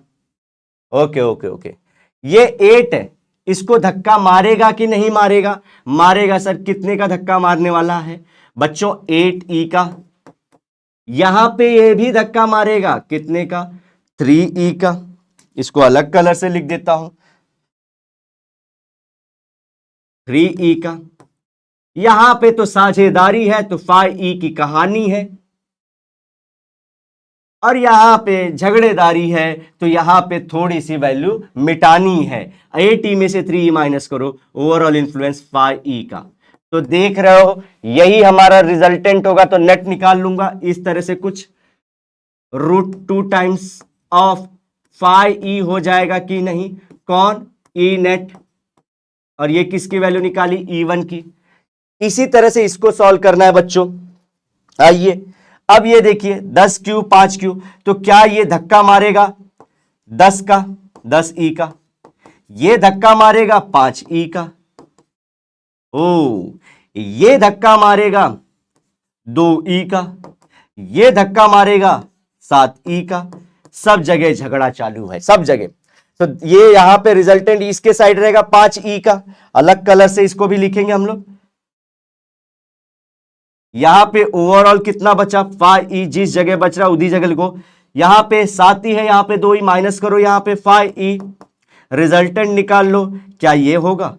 A: ओके ओके ओके, ये 8 है, इसको धक्का मारेगा कि नहीं मारेगा? मारेगा सर। कितने का धक्का मारने वाला है बच्चों? 8E का। यहां पे ये भी धक्का मारेगा, कितने का? 3E का। इसको अलग कलर से लिख देता हूं, 3E का। यहां पे तो साझेदारी है तो 5E की कहानी है, और यहां पे झगड़ेदारी है तो यहां पे थोड़ी सी वैल्यू मिटानी है। 8E में से 3E माइनस करो, ओवरऑल इंफ्लुएंस 5E का। तो देख रहे हो यही हमारा रिजल्टेंट होगा, तो नेट निकाल लूंगा इस तरह से कुछ, √2 टाइम्स ऑफ 5E हो जाएगा कि नहीं? कौन? E net. और ये किसकी वैल्यू निकाली? E1 की। इसी तरह से इसको सॉल्व करना है बच्चों। आइए अब ये देखिए 10Q 5Q, तो क्या ये धक्का मारेगा 10 का, 10E का? ये धक्का मारेगा 5E का। ओ, ये धक्का मारेगा 2E का, ये धक्का मारेगा 7E का। सब जगह झगड़ा चालू है, सब जगह। तो ये यहां पे रिजल्टेंट इसके साइड रहेगा 5E का। अलग कलर से इसको भी लिखेंगे हम लोग। यहां पे ओवरऑल कितना बचा? 5E। जिस जगह बच रहा उसी जगह लिखो। यहां पे 7E है, यहां पे 2E माइनस करो, यहां पे 5E। रिजल्टेंट निकाल लो, क्या ये होगा?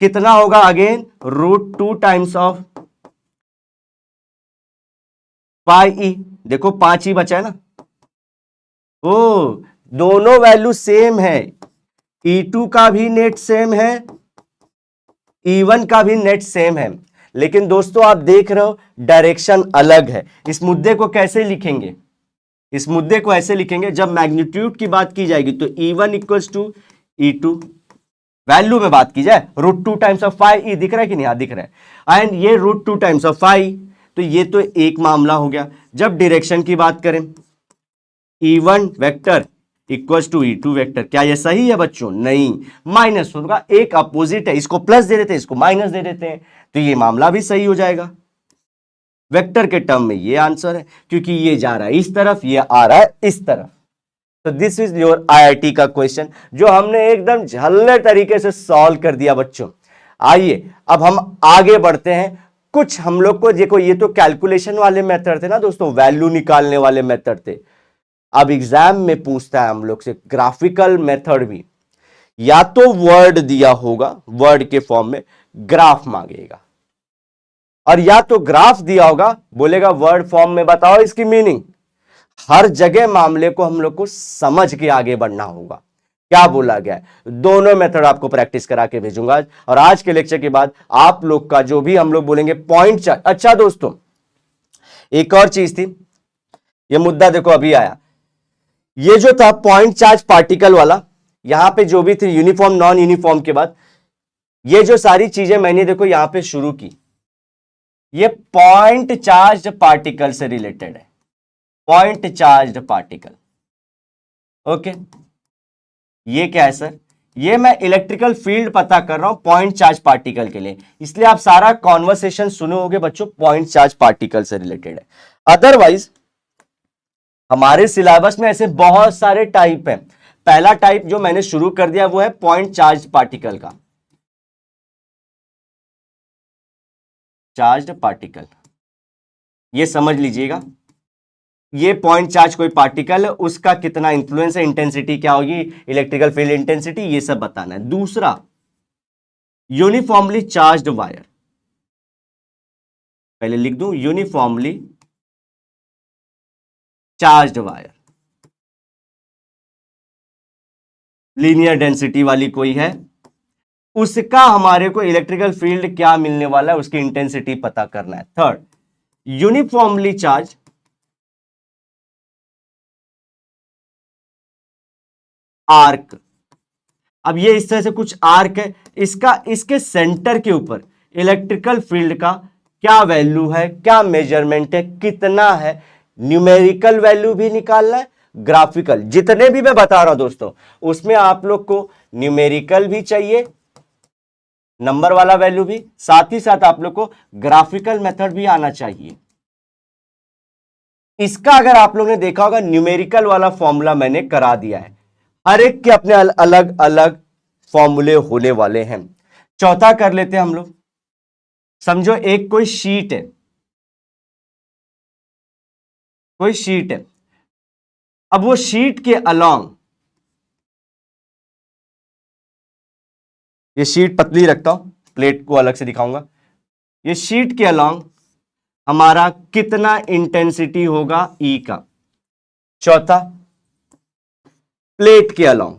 A: कितना होगा? Again √2 times of 5E। देखो 5E बचा है ना। ओ, दोनों वैल्यू सेम है, E2 का भी नेट सेम है, E1 का भी नेट सेम है। लेकिन दोस्तों आप देख रहे हो डायरेक्शन अलग है। इस मुद्दे को कैसे लिखेंगे? इस मुद्दे को ऐसे लिखेंगे, जब मैग्नीट्यूड की बात की जाएगी तो E1 equals to E2। Value में बात की जाए √2 टाइम्स ऑफ 5E, दिख रहा है कि नहीं? दिख रहा है। एंड ये √2 टाइम्स ऑफ 5E, तो ये तो एक मामला हो गया। जब डायरेक्शन की बात करें, E1 vector equals to E2 vector, क्या ये सही है बच्चों? नहीं, माइनस होगा। एक अपोजिट है, इसको प्लस दे देते हैं, इसको माइनस दे देते हैं, तो ये मामला भी सही हो जाएगा। वेक्टर के टर्म में ये आंसर है, क्योंकि ये जा रहा है इस तरफ, ये आ रहा है इस तरफ। तो दिस इज योर आईआईटी का क्वेश्चन, जो हमने एकदम झल्ले तरीके से सॉल्व कर दिया बच्चों। आइए अब हम आगे बढ़ते हैं। कुछ हम लोग को देखो, ये तो कैलकुलेशन वाले मेथड थे ना दोस्तों, वैल्यू निकालने वाले मेथड थे। अब एग्जाम में पूछता है हम लोग से ग्राफिकल मेथड भी। या तो वर्ड दिया होगा, वर्ड के फॉर्म में ग्राफ मांगेगा, और या तो ग्राफ दिया होगा, बोलेगा वर्ड फॉर्म में बताओ इसकी मीनिंग। हर जगह मामले को हम लोग को समझ के आगे बढ़ना होगा। क्या बोला गया है? दोनों मेथड आपको प्रैक्टिस करा के भेजूंगा आज, और आज के लेक्चर के बाद आप लोग का जो भी हम लोग बोलेंगे पॉइंट चार्ज। अच्छा दोस्तों, एक और चीज थी, ये मुद्दा देखो अभी आया, ये जो था पॉइंट चार्ज पार्टिकल वाला, यहां पे जो भी थी यूनिफॉर्म नॉन यूनिफॉर्म के बाद, ये जो सारी चीजें मैंने देखो यहां पे शुरू की, ये पॉइंट चार्ज पार्टिकल से रिलेटेड है। Point charge particle, okay. ये क्या है सर? ये मैं इलेक्ट्रिकल फील्ड पता कर रहा हूं पॉइंट चार्ज पार्टिकल के लिए, इसलिए आप सारा कॉन्वर्सेशन सुने होगे बच्चों, पॉइंट चार्ज पार्टिकल से रिलेटेड है। अदरवाइज हमारे सिलेबस में ऐसे बहुत सारे टाइप हैं। पहला टाइप जो मैंने शुरू कर दिया वो है पॉइंट चार्ज पार्टिकल का। चार्ज पार्टिकल, ये समझ लीजिएगा, ये पॉइंट चार्ज कोई पार्टिकल है, उसका कितना इंफ्लुएंस है, इंटेंसिटी क्या होगी, इलेक्ट्रिकल फील्ड इंटेंसिटी, ये सब बताना है। दूसरा यूनिफॉर्मली चार्ज्ड वायर, पहले लिख दूं uniformly charged wire, linear density वाली कोई है, उसका हमारे को इलेक्ट्रिकल फील्ड क्या मिलने वाला है, उसकी इंटेंसिटी पता करना है। Third, uniformly charge arc. अब ये इस तरह से कुछ आर्क है, इसके सेंटर के ऊपर इलेक्ट्रिकल फील्ड का क्या वैल्यू है, क्या मेजरमेंट है, कितना है, न्यूमेरिकल वैल्यू भी निकालना है, ग्राफिकल, जितने भी मैं बता रहा हूं दोस्तों उसमें आप लोग को न्यूमेरिकल भी चाहिए, नंबर वाला वैल्यू भी, साथ ही साथ आप लोग को ग्राफिकल मेथड भी आना चाहिए। इसका अगर आप लोग ने देखा होगा न्यूमेरिकल वाला फॉर्मूला मैंने करा दिया है, हर एक के अपने अलग अलग फॉर्मूले होने वाले हैं। चौथा कर लेते हैं हम लोग, समझो एक कोई शीट है, कोई शीट है, अब वो शीट के अलोंग, ये शीट पतली रखता हूं, प्लेट को अलग से दिखाऊंगा, ये शीट के अलोंग हमारा कितना इंटेंसिटी होगा ई का। चौथा, प्लेट के अलोंग,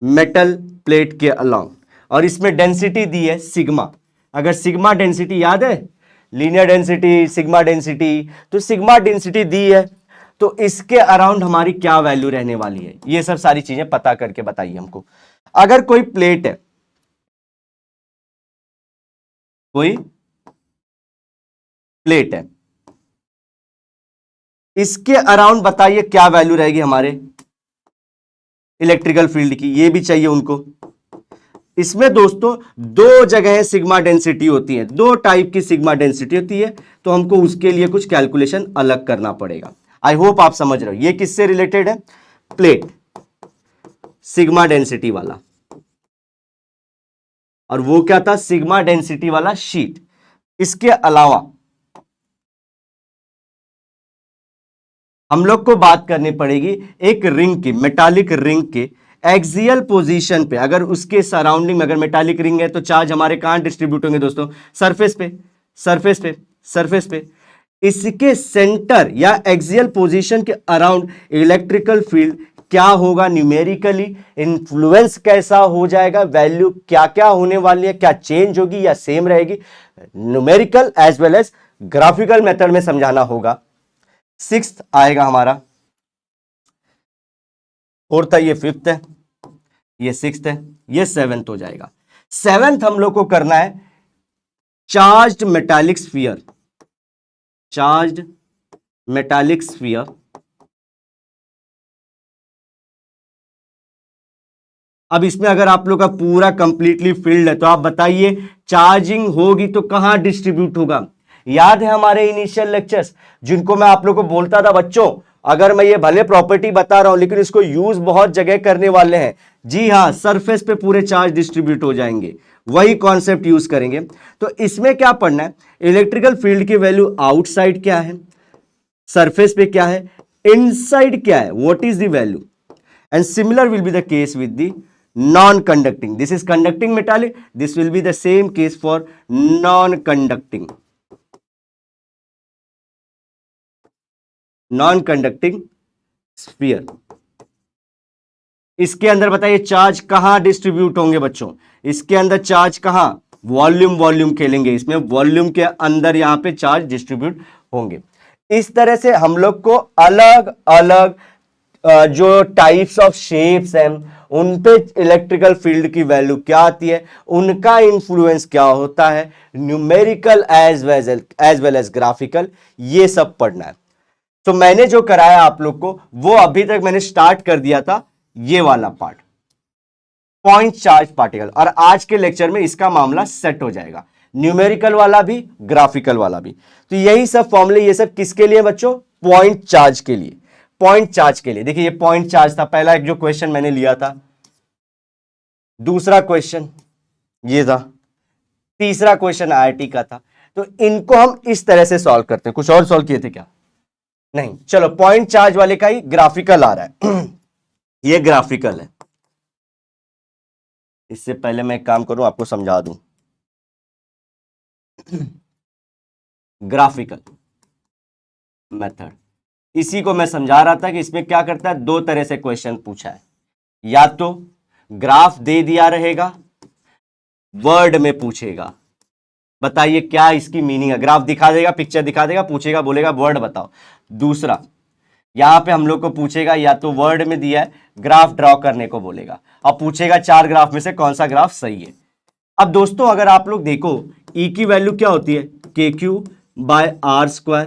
A: मेटल प्लेट के अलोंग, और इसमें डेंसिटी दी है सिग्मा। अगर सिग्मा डेंसिटी याद है, लीनियर डेंसिटी, सिग्मा डेंसिटी, तो सिग्मा डेंसिटी दी है तो इसके अराउंड हमारी क्या वैल्यू रहने वाली है, ये सब सारी चीजें पता करके बताइए हमको। अगर कोई प्लेट है, कोई प्लेट है, इसके अराउंड बताइए क्या वैल्यू रहेगी हमारे इलेक्ट्रिकल फील्ड की, ये भी चाहिए उनको। इसमें दोस्तों दो जगह सिग्मा डेंसिटी होती है, दो टाइप की सिग्मा डेंसिटी होती है, तो हमको उसके लिए कुछ कैलकुलेशन अलग करना पड़ेगा। आई होप आप समझ रहे हो ये किससे रिलेटेड है, प्लेट सिग्मा डेंसिटी वाला, और वो क्या था, सिग्मा डेंसिटी वाला शीट। इसके अलावा हम लोग को बात करनी पड़ेगी एक रिंग की, मेटालिक रिंग के एक्सियल पोजीशन पे, अगर उसके सराउंडिंग में अगर मेटालिक रिंग है तो चार्ज हमारे कहां डिस्ट्रीब्यूट होंगे दोस्तों, सरफेस पे, सरफेस पे, सरफेस पे। इसके सेंटर या एक्सियल पोजीशन के अराउंड इलेक्ट्रिकल फील्ड क्या होगा, न्यूमेरिकली इन्फ्लुएंस कैसा हो जाएगा, वैल्यू क्या क्या होने वाली है, क्या चेंज होगी या सेम रहेगी, numerical as well as graphical method में समझाना होगा। सिक्स्थ आएगा हमारा, फोर्थ है, ये फिफ्थ है, ये सिक्स्थ है, ये सेवेंथ हो जाएगा। सेवेंथ हम लोग को करना है charged metallic sphere, charged metallic sphere. अब इसमें अगर आप लोग का पूरा कंप्लीटली फील्ड है तो आप बताइए चार्जिंग होगी तो कहां डिस्ट्रीब्यूट होगा। याद है हमारे इनिशियल लेक्चर्स जिनको मैं आप लोग को बोलता था बच्चों, अगर मैं ये भले प्रॉपर्टी बता रहा हूं लेकिन इसको यूज बहुत जगह करने वाले हैं, जी हां, सरफेस पे पूरे चार्ज डिस्ट्रीब्यूट हो जाएंगे, वही कॉन्सेप्ट यूज करेंगे। तो इसमें क्या पढ़ना है, इलेक्ट्रिकल फील्ड की वैल्यू आउटसाइड क्या है, सरफेस पे क्या है, इनसाइड क्या है, what is the value, and similar will be the case with the non-conducting. This is conducting metallic, this will be the same case for non-conducting, non-conducting sphere। इसके अंदर बताइए चार्ज कहां डिस्ट्रीब्यूट होंगे बच्चों, इसके अंदर चार्ज कहां, वॉल्यूम, वॉल्यूम खेलेंगे इसमें, वॉल्यूम के अंदर यहां पे चार्ज डिस्ट्रीब्यूट होंगे। इस तरह से हम लोग को अलग अलग जो टाइप्स ऑफ शेप्स हैं उन पे इलेक्ट्रिकल फील्ड की वैल्यू क्या आती है, उनका इंफ्लुएंस क्या होता है, numerical as well as graphical, ये सब पढ़ना है। तो मैंने जो कराया आप लोग को वो अभी तक मैंने स्टार्ट कर दिया था, ये वाला पार्ट पॉइंट चार्ज पार्टिकल, और आज के लेक्चर में इसका मामला सेट हो जाएगा, न्यूमेरिकल वाला भी ग्राफिकल वाला भी। तो यही सब फॉर्मूले, ये सब किसके लिए बच्चों, पॉइंट चार्ज के लिए, पॉइंट चार्ज के लिए। देखिए ये पॉइंट चार्ज था, पहला एक जो क्वेश्चन मैंने लिया था, दूसरा क्वेश्चन ये था, तीसरा क्वेश्चन आईआईटी का था। तो इनको हम इस तरह से सॉल्व करते हैं, कुछ और सॉल्व किए थे क्या, नहीं। चलो पॉइंट चार्ज वाले का ही ग्राफिकल आ रहा है ये ग्राफिकल है, इससे पहले मैं एक काम करूं, आपको समझा दूं। ग्राफिकल मेथड, इसी को मैं समझा रहा था कि इसमें क्या करता है, दो तरह से क्वेश्चन पूछा है, या तो ग्राफ दे दिया रहेगा, वर्ड में पूछेगा, बताइए क्या इसकी मीनिंग है, ग्राफ दिखा देगा, पिक्चर दिखा देगा, पूछेगा, बोलेगा वर्ड बताओ। दूसरा, यहां पे हम लोग को पूछेगा, या तो वर्ड में दिया है, ग्राफ ड्रॉ करने को बोलेगा, और पूछेगा 4 ग्राफ में से कौन सा ग्राफ सही है। अब दोस्तों अगर आप लोग देखो, ई की वैल्यू क्या होती है, के क्यू बाय आर स्क्वायर,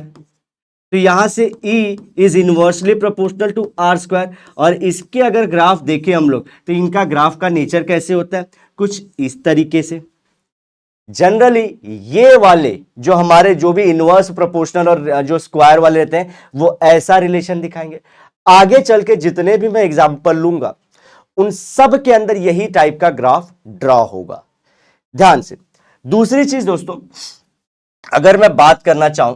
A: तो यहां से E is inversely proportional to R square, और इसके अगर ग्राफ देखें हम लोग, तो इनका ग्राफ का नेचर कैसे होता है, कुछ इस तरीके से। जनरली ये वाले जो हमारे जो भी इनवर्स प्रोपोर्शनल और जो स्क्वायर वाले रहते हैं, वो ऐसा रिलेशन दिखाएंगे। आगे चल के जितने भी मैं एग्जांपल लूंगा, उन सब के अंदर यही टाइप का ग्राफ ड्रॉ होगा, ध्यान से। दूसरी चीज दोस्तों, अगर मैं बात करना चाहूं,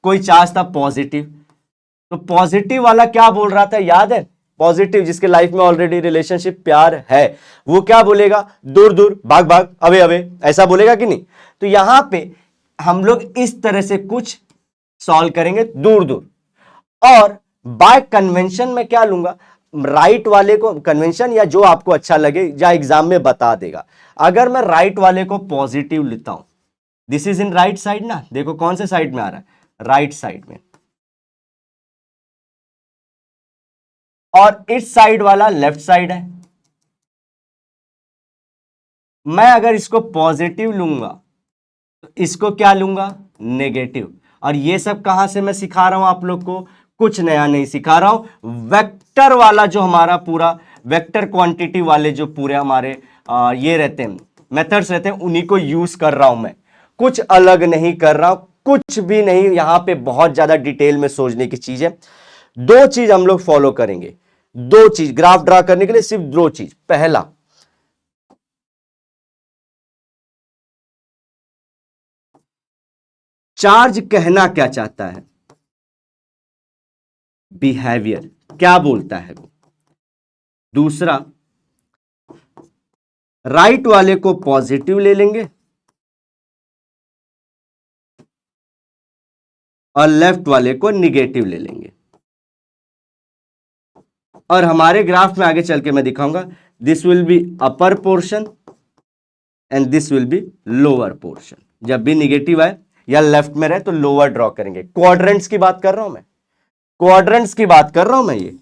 A: कोई चार्ज था पॉजिटिव, तो पॉजिटिव वाला क्या बोल रहा था, याद है, पॉजिटिव जिसके लाइफ में ऑलरेडी रिलेशनशिप प्यार है, वो क्या बोलेगा, दूर दूर, भाग भाग, अवे अवे, ऐसा बोलेगा कि नहीं। तो यहां पे हम लोग इस तरह से कुछ सॉल्व करेंगे, दूर दूर। और बाय कन्वेंशन में क्या लूंगा, राइट वाले को, कन्वेंशन या जो आपको अच्छा लगे, या एग्जाम में बता देगा। अगर मैं राइट वाले को पॉजिटिव लेता हूं, this is in right side ना, देखो कौन से साइड में आ रहा है, राइट साइड में, और इस साइड वाला लेफ्ट साइड है। मैं अगर इसको पॉजिटिव लूंगा, तो इसको क्या लूंगा, नेगेटिव। और ये सब कहां से मैं सिखा रहा हूं आप लोग को, कुछ नया नहीं सिखा रहा हूं, वेक्टर वाला जो हमारा पूरा वेक्टर क्वांटिटी वाले जो पूरे हमारे ये रहते हैं, मेथड्स रहते हैं, उन्हीं को यूज कर रहा हूं मैं, कुछ अलग नहीं कर रहा हूं, कुछ भी नहीं। यहां पे बहुत ज्यादा डिटेल में सोचने की चीज है। दो चीज हम लोग फॉलो करेंगे, दो चीज ग्राफ ड्रा करने के लिए, सिर्फ दो चीज। पहला, चार्ज कहना क्या चाहता है, बिहेवियर क्या बोलता है वो। दूसरा, राइट वाले को पॉजिटिव ले लेंगे और लेफ्ट वाले को निगेटिव ले लेंगे, और हमारे ग्राफ में आगे चल के मैं दिखाऊंगा, this will be upper portion and this will be lower portion. जब भी निगेटिव आए या लेफ्ट में रहे तो लोअर ड्रॉ करेंगे। क्वाड्रेंट्स की बात कर रहा हूं मैं, क्वाड्रेंट्स की बात कर रहा हूं मैं। ये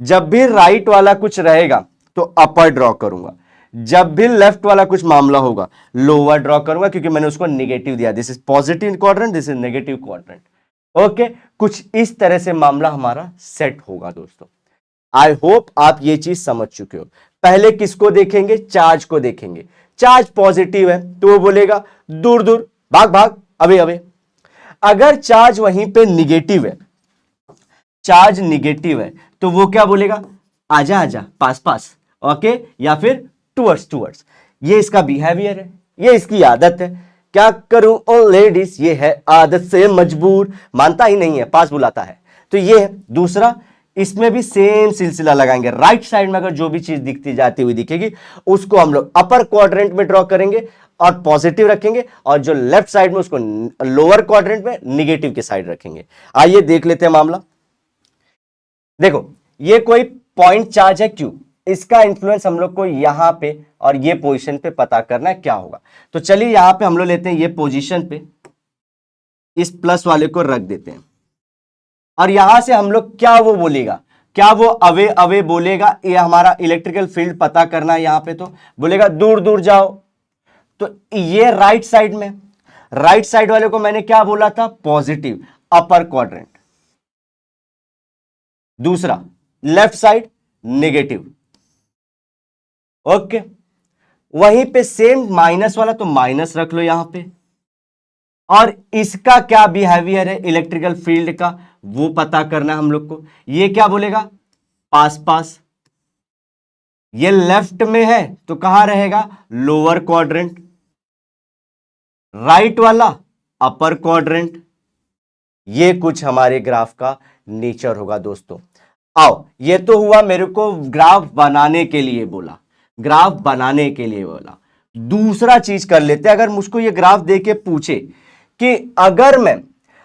A: जब भी राइट वाला कुछ रहेगा तो अपर ड्रॉ करूंगा, जब भी लेफ्ट वाला कुछ मामला होगा लोअर ड्रॉ करूंगा, क्योंकि मैंने उसको निगेटिव दिया। This is positive quadrant, this is negative quadrant. Okay, कुछ इस तरह से मामला हमारा सेट होगा दोस्तों। आई होप आप ये चीज समझ चुके हो। पहले किसको देखेंगे, चार्ज को देखेंगे। चार्ज पॉजिटिव है तो वो बोलेगा दूर दूर, भाग भाग, अवे अवे। अगर चार्ज वहीं पे निगेटिव है, चार्ज निगेटिव है, तो वो क्या बोलेगा, आजा आजा, पास पास, ओके, या फिर टुवर्ड्स टुवर्ड्स। ये इसका बिहेवियर है, ये इसकी आदत है। क्या करूं ओ लेडीज, ये है आदत से मजबूर, मानता ही नहीं है, पास बुलाता है। तो ये है। दूसरा, इसमें भी सेम सिलसिला लगाएंगे। राइट साइड में अगर जो भी चीज दिखती जाती हुई दिखेगी, उसको हम लोग अपर क्वाड्रेंट में ड्रॉ करेंगे और पॉजिटिव रखेंगे, और जो लेफ्ट साइड में उसको लोअर क्वाड्रेंट में निगेटिव के साइड रखेंगे। आइए देख लेते हैं मामला। देखो, ये कोई पॉइंट चार्ज है Q, इसका इंफ्लुएंस हम लोग को यहां पे और ये पोजीशन पे पता करना है क्या होगा। तो चलिए यहां पे हम लोग लेते हैं ये पोजीशन पे, इस प्लस वाले को रख देते हैं, और यहां से हम लोग क्या वो बोलेगा, क्या वो अवे अवे बोलेगा, ये हमारा इलेक्ट्रिकल फील्ड पता करना है। यहां पे तो बोलेगा दूर दूर जाओ, तो ये राइट साइड में, राइट साइड वाले को मैंने क्या बोला था, पॉजिटिव, अपर क्वाड्रेंट। दूसरा, लेफ्ट साइड नेगेटिव, ओके। वहीं पे सेम माइनस वाला, तो माइनस रख लो यहां पे, और इसका क्या बिहेवियर है इलेक्ट्रिकल फील्ड का, वो पता करना है हम लोग को। ये क्या बोलेगा, पास पास। ये लेफ्ट में है तो कहां रहेगा, लोअर क्वाड्रेंट। राइट वाला अपर क्वाड्रेंट। ये कुछ हमारे ग्राफ का नेचर होगा दोस्तों। आओ, ये तो हुआ मेरे को ग्राफ बनाने के लिए बोला। ग्राफ बनाने के लिए बोला। दूसरा चीज कर लेते हैं, अगर मुझको ये ग्राफ देके पूछे कि अगर मैं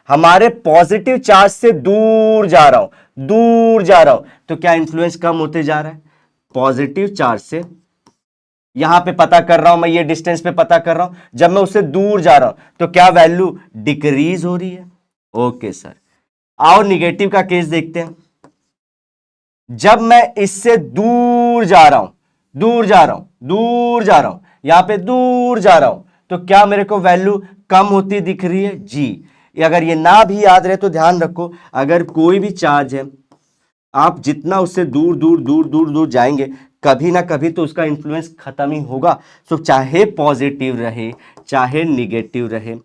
A: हमारे पॉजिटिव चार्ज से दूर जा रहा हूं तो क्या इन्फ्लुएंस कम होते जा रहा है? पॉजिटिव चार्ज से यहां पे पता कर रहा हूं मैं, ये डिस्टेंस पे पता कर रहा हूं, जब मैं उससे दूर जा रहा हूं तो क्या वैल्यू डिक्रीज हो रही है? Okay sir. आओ निगेटिव का केस देखते हैं। जब मैं इससे दूर जा रहा हूं, यहां पे दूर जा रहा हूं, तो क्या मेरे को वैल्यू कम होती दिख रही है? जी। अगर ये ना भी याद रहे तो ध्यान रखो, अगर कोई भी चार्ज है, आप जितना उससे दूर दूर दूर दूर दूर जाएंगे, कभी ना कभी तो उसका इन्फ्लुएंस खत्म ही होगा। तो चाहे पॉजिटिव रहे चाहे निगेटिव रहे,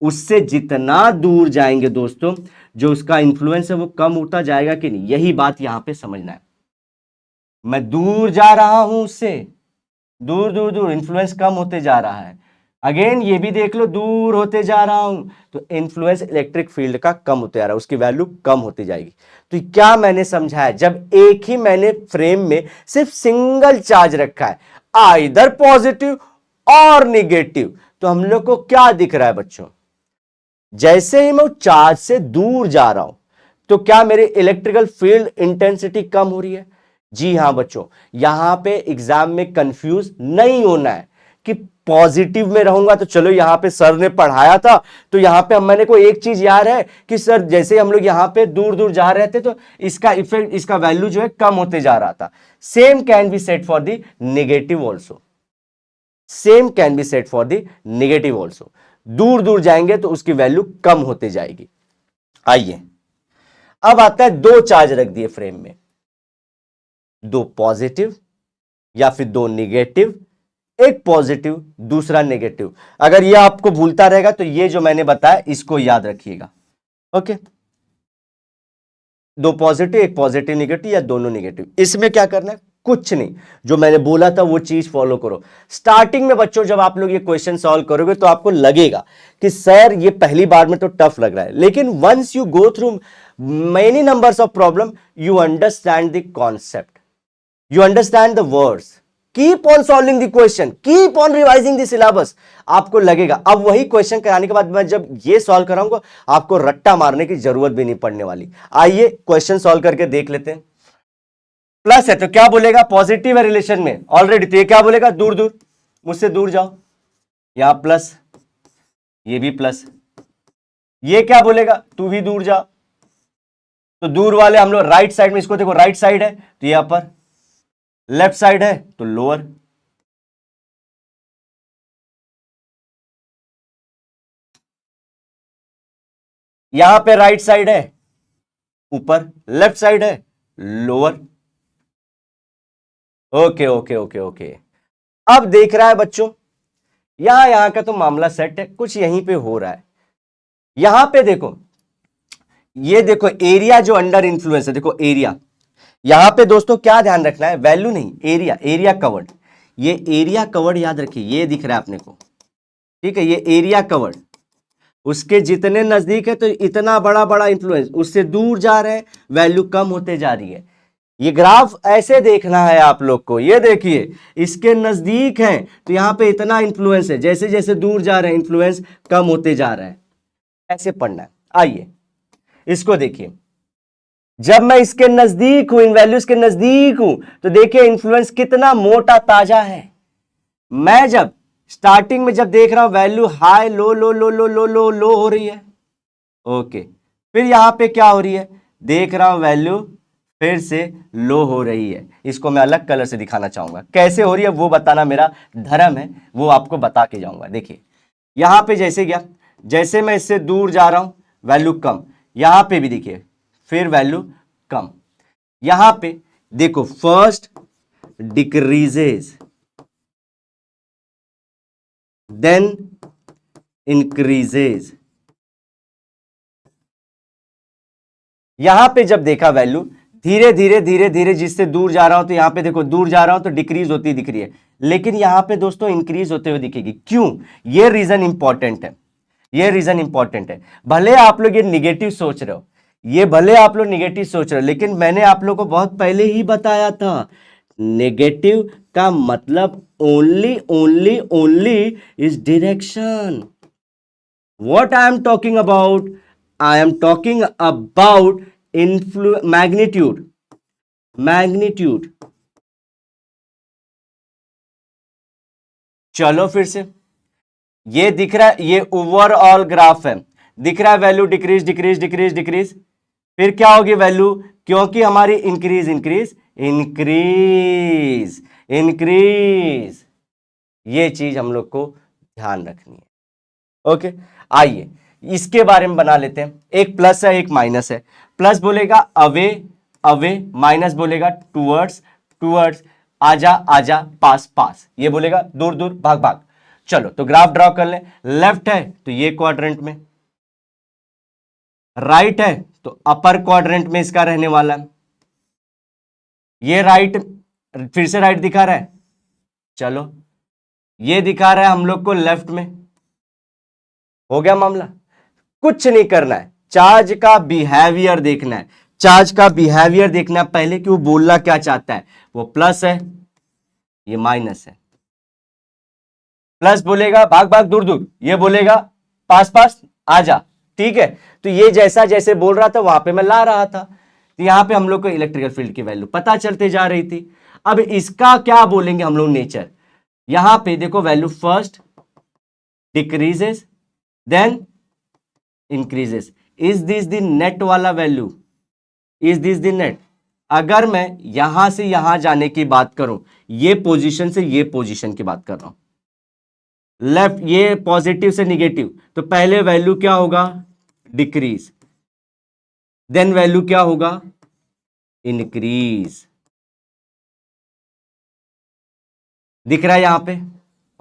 A: उससे जितना दूर जाएंगे दोस्तों, जो उसका इन्फ्लुएंस है वो कम होता जाएगा कि नहीं? यही बात यहां पे समझना है। मैं दूर जा रहा हूं उससे, दूर दूर दूर, इन्फ्लुएंस कम होते जा रहा है। अगेन ये भी देख लो, दूर होते जा रहा हूं तो इन्फ्लुएंस इलेक्ट्रिक फील्ड का कम होते जा रहा है, उसकी वैल्यू कम होती जाएगी। तो क्या मैंने समझाया, जब एक ही मैंने फ्रेम में सिर्फ सिंगल चार्ज रखा है, आइदर पॉजिटिव और निगेटिव, तो हम लोग को क्या दिख रहा है बच्चों? जैसे ही मैं चार्ज से दूर जा रहा हूं तो क्या मेरे इलेक्ट्रिकल फील्ड इंटेंसिटी कम हो रही है? जी हां बच्चों। यहां पे एग्जाम में कंफ्यूज नहीं होना है कि पॉजिटिव में रहूंगा तो चलो यहां पे सर ने पढ़ाया था तो यहां पे मैंने को एक चीज याद है कि सर जैसे हम लोग यहां पे दूर दूर जा रहे थे तो इसका इफेक्ट, इसका वैल्यू जो है कम होते जा रहा था। Same can be set for the negative also, same can be set for the negative also. दूर दूर जाएंगे तो उसकी वैल्यू कम होते जाएगी। आइए अब आता है, दो चार्ज रख दिए फ्रेम में, दो पॉजिटिव या फिर दो निगेटिव, एक पॉजिटिव दूसरा नेगेटिव। अगर ये आपको भूलता रहेगा तो ये जो मैंने बताया इसको याद रखिएगा। ओके, दो पॉजिटिव, एक पॉजिटिव निगेटिव या दोनों निगेटिव। इसमें क्या करना है? कुछ नहीं, जो मैंने बोला था वो चीज फॉलो करो। स्टार्टिंग में बच्चों जब आप लोग ये क्वेश्चन सॉल्व करोगे तो आपको लगेगा कि सर ये पहली बार में तो टफ लग रहा है, लेकिन once you go through many numbers of problem, you understand the concept, you understand the words, keep on solving the question, keep on revising the syllabus, आपको लगेगा। अब वही क्वेश्चन कराने के बाद मैं जब ये सॉल्व कराऊंगा आपको रट्टा मारने की जरूरत भी नहीं पड़ने वाली। आइए क्वेश्चन सॉल्व करके देख लेते हैं। प्लस है तो क्या बोलेगा? पॉजिटिव है रिलेशन में ऑलरेडी, तो ये क्या बोलेगा? दूर दूर, मुझसे दूर जाओ, यहां प्लस, ये भी प्लस। ये क्या बोलेगा? तू भी दूर जा, तो दूर वाले हम लोग राइट साइड में, इसको देखो राइट साइड है तो ये अपर, लेफ्ट साइड है तो लोअर। यहां पे राइट साइड है ऊपर, लेफ्ट साइड है lower. Okay okay okay okay. अब देख रहा है बच्चों, यहां का तो मामला सेट है, कुछ यहीं पे हो रहा है। यहां पे देखो, ये देखो एरिया जो अंडर इन्फ्लुएंस है, देखो एरिया। यहां पे दोस्तों क्या ध्यान रखना है? वैल्यू नहीं, एरिया, एरिया कवर्ड। ये एरिया कवर्ड याद रखिए, ये दिख रहा है अपने को, ठीक है, ये एरिया कवर्ड। उसके जितने नजदीक है तो इतना बड़ा बड़ा इंफ्लुएंस, उससे दूर जा रहे हैं वैल्यू कम होते जा रही है। ये ग्राफ ऐसे देखना है आप लोग को, ये देखिए इसके नजदीक है तो यहां पे इतना इंफ्लुएंस है, जैसे जैसे दूर जा रहे हैं इंफ्लुएंस कम होते जा रहा है, ऐसे पढ़ना है। आइए इसको देखिए, जब मैं इसके नजदीक हूं, इन वैल्यूज के नजदीक हूं, तो देखिए इंफ्लुएंस कितना मोटा ताजा है। मैं जब स्टार्टिंग में जब देख रहा हूं वैल्यू हाई लो लो लो लो लो लो लो हो रही है, ओके, फिर यहां पे क्या हो रही है? देख रहा हूं वैल्यू फिर से लो हो रही है। इसको मैं अलग कलर से दिखाना चाहूंगा, कैसे हो रही है वो बताना मेरा धर्म है, वो आपको बता के जाऊंगा। देखिए यहां पे जैसे गया, जैसे मैं इससे दूर जा रहा हूं वैल्यू कम, यहां पे भी देखिए फिर वैल्यू कम। यहां पे देखो फर्स्ट डिक्रीजेज देन इंक्रीजेज। यहां पे जब देखा वैल्यू धीरे धीरे धीरे धीरे जिससे दूर जा रहा हूं, तो यहां पे देखो दूर जा रहा हूं तो डिक्रीज होती दिख रही है, लेकिन यहां पे दोस्तों इंक्रीज होते हुए दिखेगी। क्यों? ये रीजन इंपॉर्टेंट है, ये रीजन इंपॉर्टेंट है। भले आप लोग ये निगेटिव सोच रहे हो, ये भले आप लोग निगेटिव सोच रहे हो, लेकिन मैंने आप लोग को बहुत पहले ही बताया था नेगेटिव का मतलब only only only is direction. What I am talking about? I am talking about magnitude. Magnitude. चलो फिर से, ये दिख रहा है, ये ओवरऑल ग्राफ है, दिख रहा है value decrease decrease decrease decrease. फिर क्या होगी वैल्यू? क्योंकि हमारी इंक्रीज इंक्रीज इंक्रीज इंक्रीज, ये चीज हम लोग को ध्यान रखनी है. ओके, आइए इसके बारे में बना लेते हैं. एक प्लस है एक माइनस है. प्लस बोलेगा अवे अवे, माइनस बोलेगा टूवर्ड्स टूवर्ड्स, आजा आजा, पास पास, ये बोलेगा दूर दूर भाग भाग. चलो तो ग्राफ ड्रॉ कर लें. लेफ्ट है तो ये क्वाड्रेंट में, राइट है तो अपर क्वाड्रेंट में इसका रहने वाला है. ये राइट, फिर से राइट दिखा रहा है. चलो ये दिखा रहा है हम लोग को लेफ्ट में. हो गया मामला. कुछ नहीं करना है, चार्ज का बिहेवियर देखना है. चार्ज का बिहेवियर देखना है पहले कि वो बोलना क्या चाहता है. वो प्लस है, ये माइनस है. प्लस बोलेगा भाग भाग दूर दूर, ये बोलेगा पास पास आजा. ठीक है, तो ये जैसा जैसे बोल रहा था वहां पे मैं ला रहा था. तो यहां पे हम लोग को इलेक्ट्रिकल फील्ड की वैल्यू पता चलते जा रही थी. अब इसका क्या बोलेंगे हम लोग नेचर. यहां पे देखो value first decreases then increases. Is this the net वाला value? Is this the net? अगर मैं यहां से यहां जाने की बात करूं, ये पोजीशन से ये पोजीशन की बात कर रहा हूं, लेफ्ट ये पॉजिटिव से निगेटिव, तो पहले वैल्यू क्या होगा? डिक्रीज. देन वैल्यू क्या होगा? इंक्रीज. दिख रहा है यहां पे?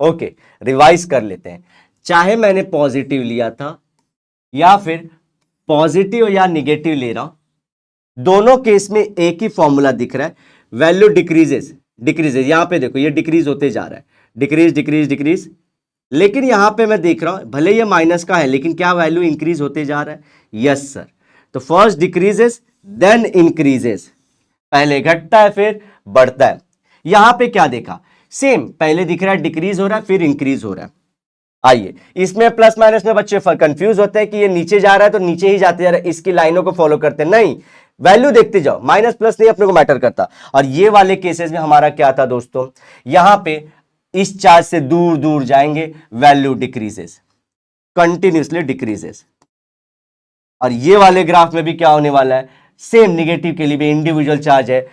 A: ओके, रिवाइज कर लेते हैं. चाहे मैंने पॉजिटिव लिया था या फिर पॉजिटिव या निगेटिव ले रहा हूं, दोनों केस में एक ही फॉर्मूला दिख रहा है. वैल्यू डिक्रीजेस डिक्रीजेस, यहां पे देखो ये डिक्रीज होते जा रहा है, डिक्रीज डिक्रीज डिक्रीज. लेकिन यहां पे मैं देख रहा हूं भले ये माइनस का है लेकिन क्या वैल्यू इंक्रीज होते जा रहा है. Yes sir. तो फर्स्ट डिक्रीजेस देन इंक्रीजेस, पहले घटता है फिर बढ़ता है. यहां पे क्या देखा? सेम, पहले दिख रहा है डिक्रीज हो रहा है फिर इंक्रीज हो रहा है. आइए इसमें प्लस माइनस में बच्चे कंफ्यूज होते हैं कि ये नीचे जा रहा है तो नीचे ही जाते जा रहा है, इसकी लाइनों को फॉलो करते हैं. नहीं, वैल्यू देखते जाओ, माइनस प्लस नहीं अपने को मैटर करता. और ये वाले केसेस में हमारा क्या था दोस्तों, यहां पे इस चार्ज से दूर दूर जाएंगे, वैल्यू डिक्रीजेस, कंटिन्यूसली डिक्रीजेस. और ये वाले ग्राफ में भी क्या होने वाला है? सेम, निगेटिव के लिए भी इंडिविजुअल चार्ज है,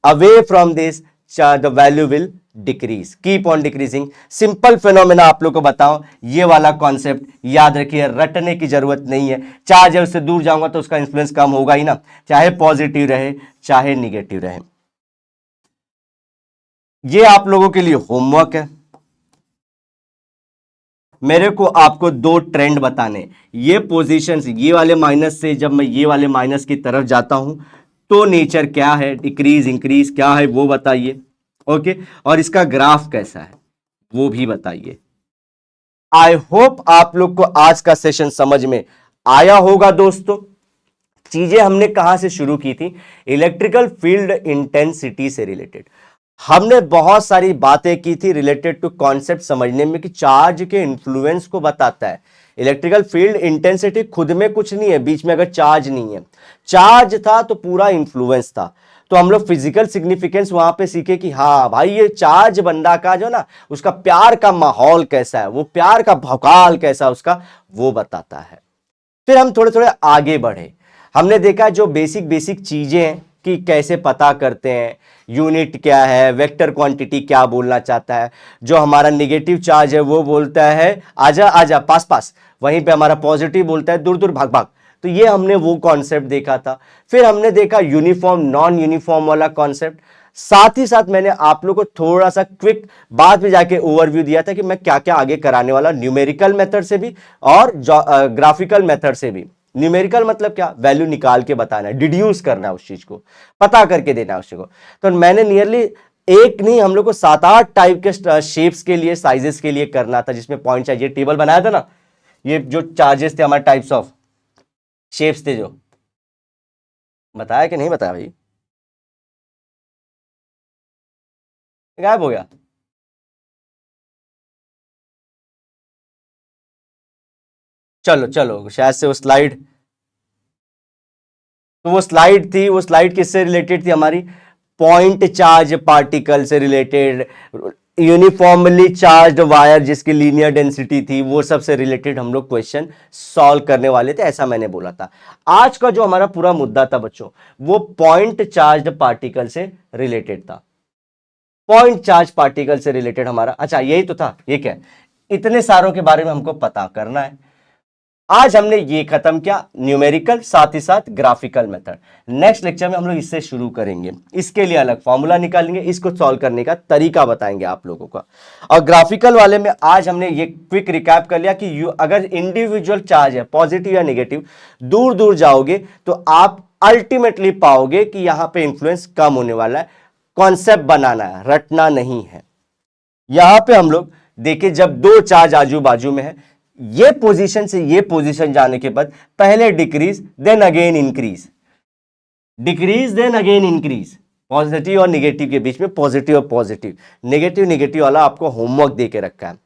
A: away from this charge the value will decrease, keep on decreasing. Simple phenomena आप लोग को बताओ, ये वाला कॉन्सेप्ट याद रखिए, रटने की जरूरत नहीं है. चार्ज है उससे दूर जाऊंगा तो उसका इंफ्लुएंस कम होगा ही ना, चाहे पॉजिटिव रहे चाहे निगेटिव रहे. ये आप लोगों के लिए होमवर्क है. मेरे को आपको दो ट्रेंड बताने, ये पोजीशंस, ये वाले माइनस से जब मैं ये वाले माइनस की तरफ जाता हूं तो नेचर क्या है, डिक्रीज इंक्रीज क्या है वो बताइए. ओके, और इसका ग्राफ कैसा है वो भी बताइए. आई होप आप लोग को आज का सेशन समझ में आया होगा दोस्तों. चीजें हमने कहां से शुरू की थी? इलेक्ट्रिकल फील्ड इंटेंसिटी से रिलेटेड हमने बहुत सारी बातें की थी रिलेटेड टू कॉन्सेप्ट समझने में कि चार्ज के इन्फ्लुएंस को बताता है. इलेक्ट्रिकल फील्ड इंटेंसिटी खुद में कुछ नहीं है, बीच में अगर चार्ज नहीं है, चार्ज था तो पूरा इन्फ्लुएंस था. तो हम लोग फिजिकल सिग्निफिकेंस वहां पे सीखे कि हाँ भाई ये चार्ज बंदा का जो ना उसका प्यार का माहौल कैसा है, वो प्यार का भौकाल कैसा उसका, वो बताता है. फिर हम थोड़े थोड़े आगे बढ़े, हमने देखा जो बेसिक बेसिक चीजें हैं कि कैसे पता करते हैं, यूनिट क्या है, वेक्टर क्वांटिटी क्या बोलना चाहता है. जो हमारा नेगेटिव चार्ज है वो बोलता है आजा आजा पास पास, वहीं पे हमारा पॉजिटिव बोलता है दूर दूर भाग भाग. तो ये हमने वो कॉन्सेप्ट देखा था. फिर हमने देखा यूनिफॉर्म नॉन यूनिफॉर्म वाला कॉन्सेप्ट. साथ ही साथ मैंने आप लोगों को थोड़ा सा क्विक बाद में जाके ओवरव्यू दिया था कि मैं क्या क्या आगे कराने वाला, न्यूमेरिकल मेथड से भी और ग्राफिकल मेथड से भी. न्यूमेरिकल मतलब क्या? वैल्यू निकाल के बताना है, डिड्यूस करना है, उस चीज को पता करके देना है उस चीज को. तो मैंने नियरली एक नहीं हम लोग को 7-8 टाइप के शेप्स के लिए, साइजेस के लिए करना था, जिसमें पॉइंट चाहिए. टेबल बनाया था ना, ये जो चार्जेस थे हमारे, टाइप्स ऑफ शेप्स थे, जो बताया कि नहीं बताया भाई? गायब हो गया। चलो चलो, शायद से वो स्लाइड, तो वो स्लाइड थी, वो स्लाइड किससे रिलेटेड थी हमारी, पॉइंट चार्ज पार्टिकल से रिलेटेड, यूनिफॉर्मली चार्ज्ड वायर जिसकी लीनियर डेंसिटी थी, वो सब से रिलेटेड हम लोग क्वेश्चन सॉल्व करने वाले थे, ऐसा मैंने बोला था। आज का जो हमारा पूरा मुद्दा था बच्चों, वो पॉइंट चार्ज्ड पार्टिकल से रिलेटेड था। पॉइंट चार्ज पार्टिकल से रिलेटेड हमारा, अच्छा यही तो था, ये क्या है, इतने सारों के बारे में हमको पता करना है। आज हमने ये खत्म किया न्यूमेरिकल, साथ ही साथ ग्राफिकल मेथड। नेक्स्ट लेक्चर में हम लोग इससे शुरू करेंगे, इसके लिए अलग फॉर्मूला निकालेंगे, इसको सॉल्व करने का तरीका बताएंगे आप लोगों का। और ग्राफिकल वाले में आज हमने ये क्विक रिकैप कर लिया कि अगर इंडिविजुअल चार्ज है पॉजिटिव या नेगेटिव, दूर दूर जाओगे तो आप अल्टीमेटली पाओगे कि यहां पे इंफ्लुएंस कम होने वाला है। कॉन्सेप्ट बनाना है, रटना नहीं है। यहां पे हम लोग देखिए, जब दो चार्ज आजू बाजू में है, ये पोजीशन से ये पोजीशन जाने के बाद पहले decrease then again increase, decrease then again increase, positive और निगेटिव के बीच में पॉजिटिव और पॉजिटिव, नेगेटिव नेगेटिव वाला आपको होमवर्क दे के रखा है।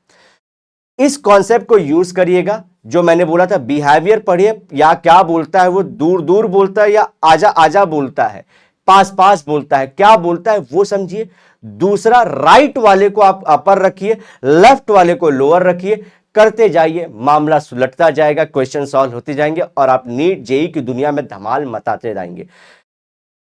A: इस कॉन्सेप्ट को यूज करिएगा। जो मैंने बोला था बिहेवियर पढ़िए, या क्या बोलता है वो, दूर दूर बोलता है या आजा आजा बोलता है, पास पास बोलता है, क्या बोलता है वो समझिए। दूसरा, राइट वाले को आप अपर रखिए, लेफ्ट वाले को लोअर रखिए, करते जाइए, मामला सुलटता जाएगा, क्वेश्चन सॉल्व होते जाएंगे और आप नीट जेई की दुनिया में धमाल मचाते जाएंगे।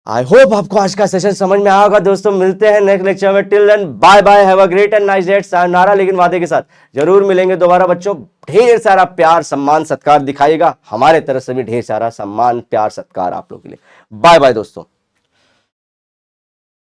A: आई होप आपको आज का सेशन समझ में आया होगा दोस्तों। मिलते हैं नेक्स्ट लेक्चर में। Till then bye bye, have a great and nice day. सायोनारा, लेकिन वादे के साथ जरूर मिलेंगे दोबारा बच्चों। ढेर सारा प्यार सम्मान सत्कार दिखाइएगा, हमारे तरफ से भी ढेर सारा सम्मान प्यार सत्कार आप लोगों के लिए। बाय बाय दोस्तों।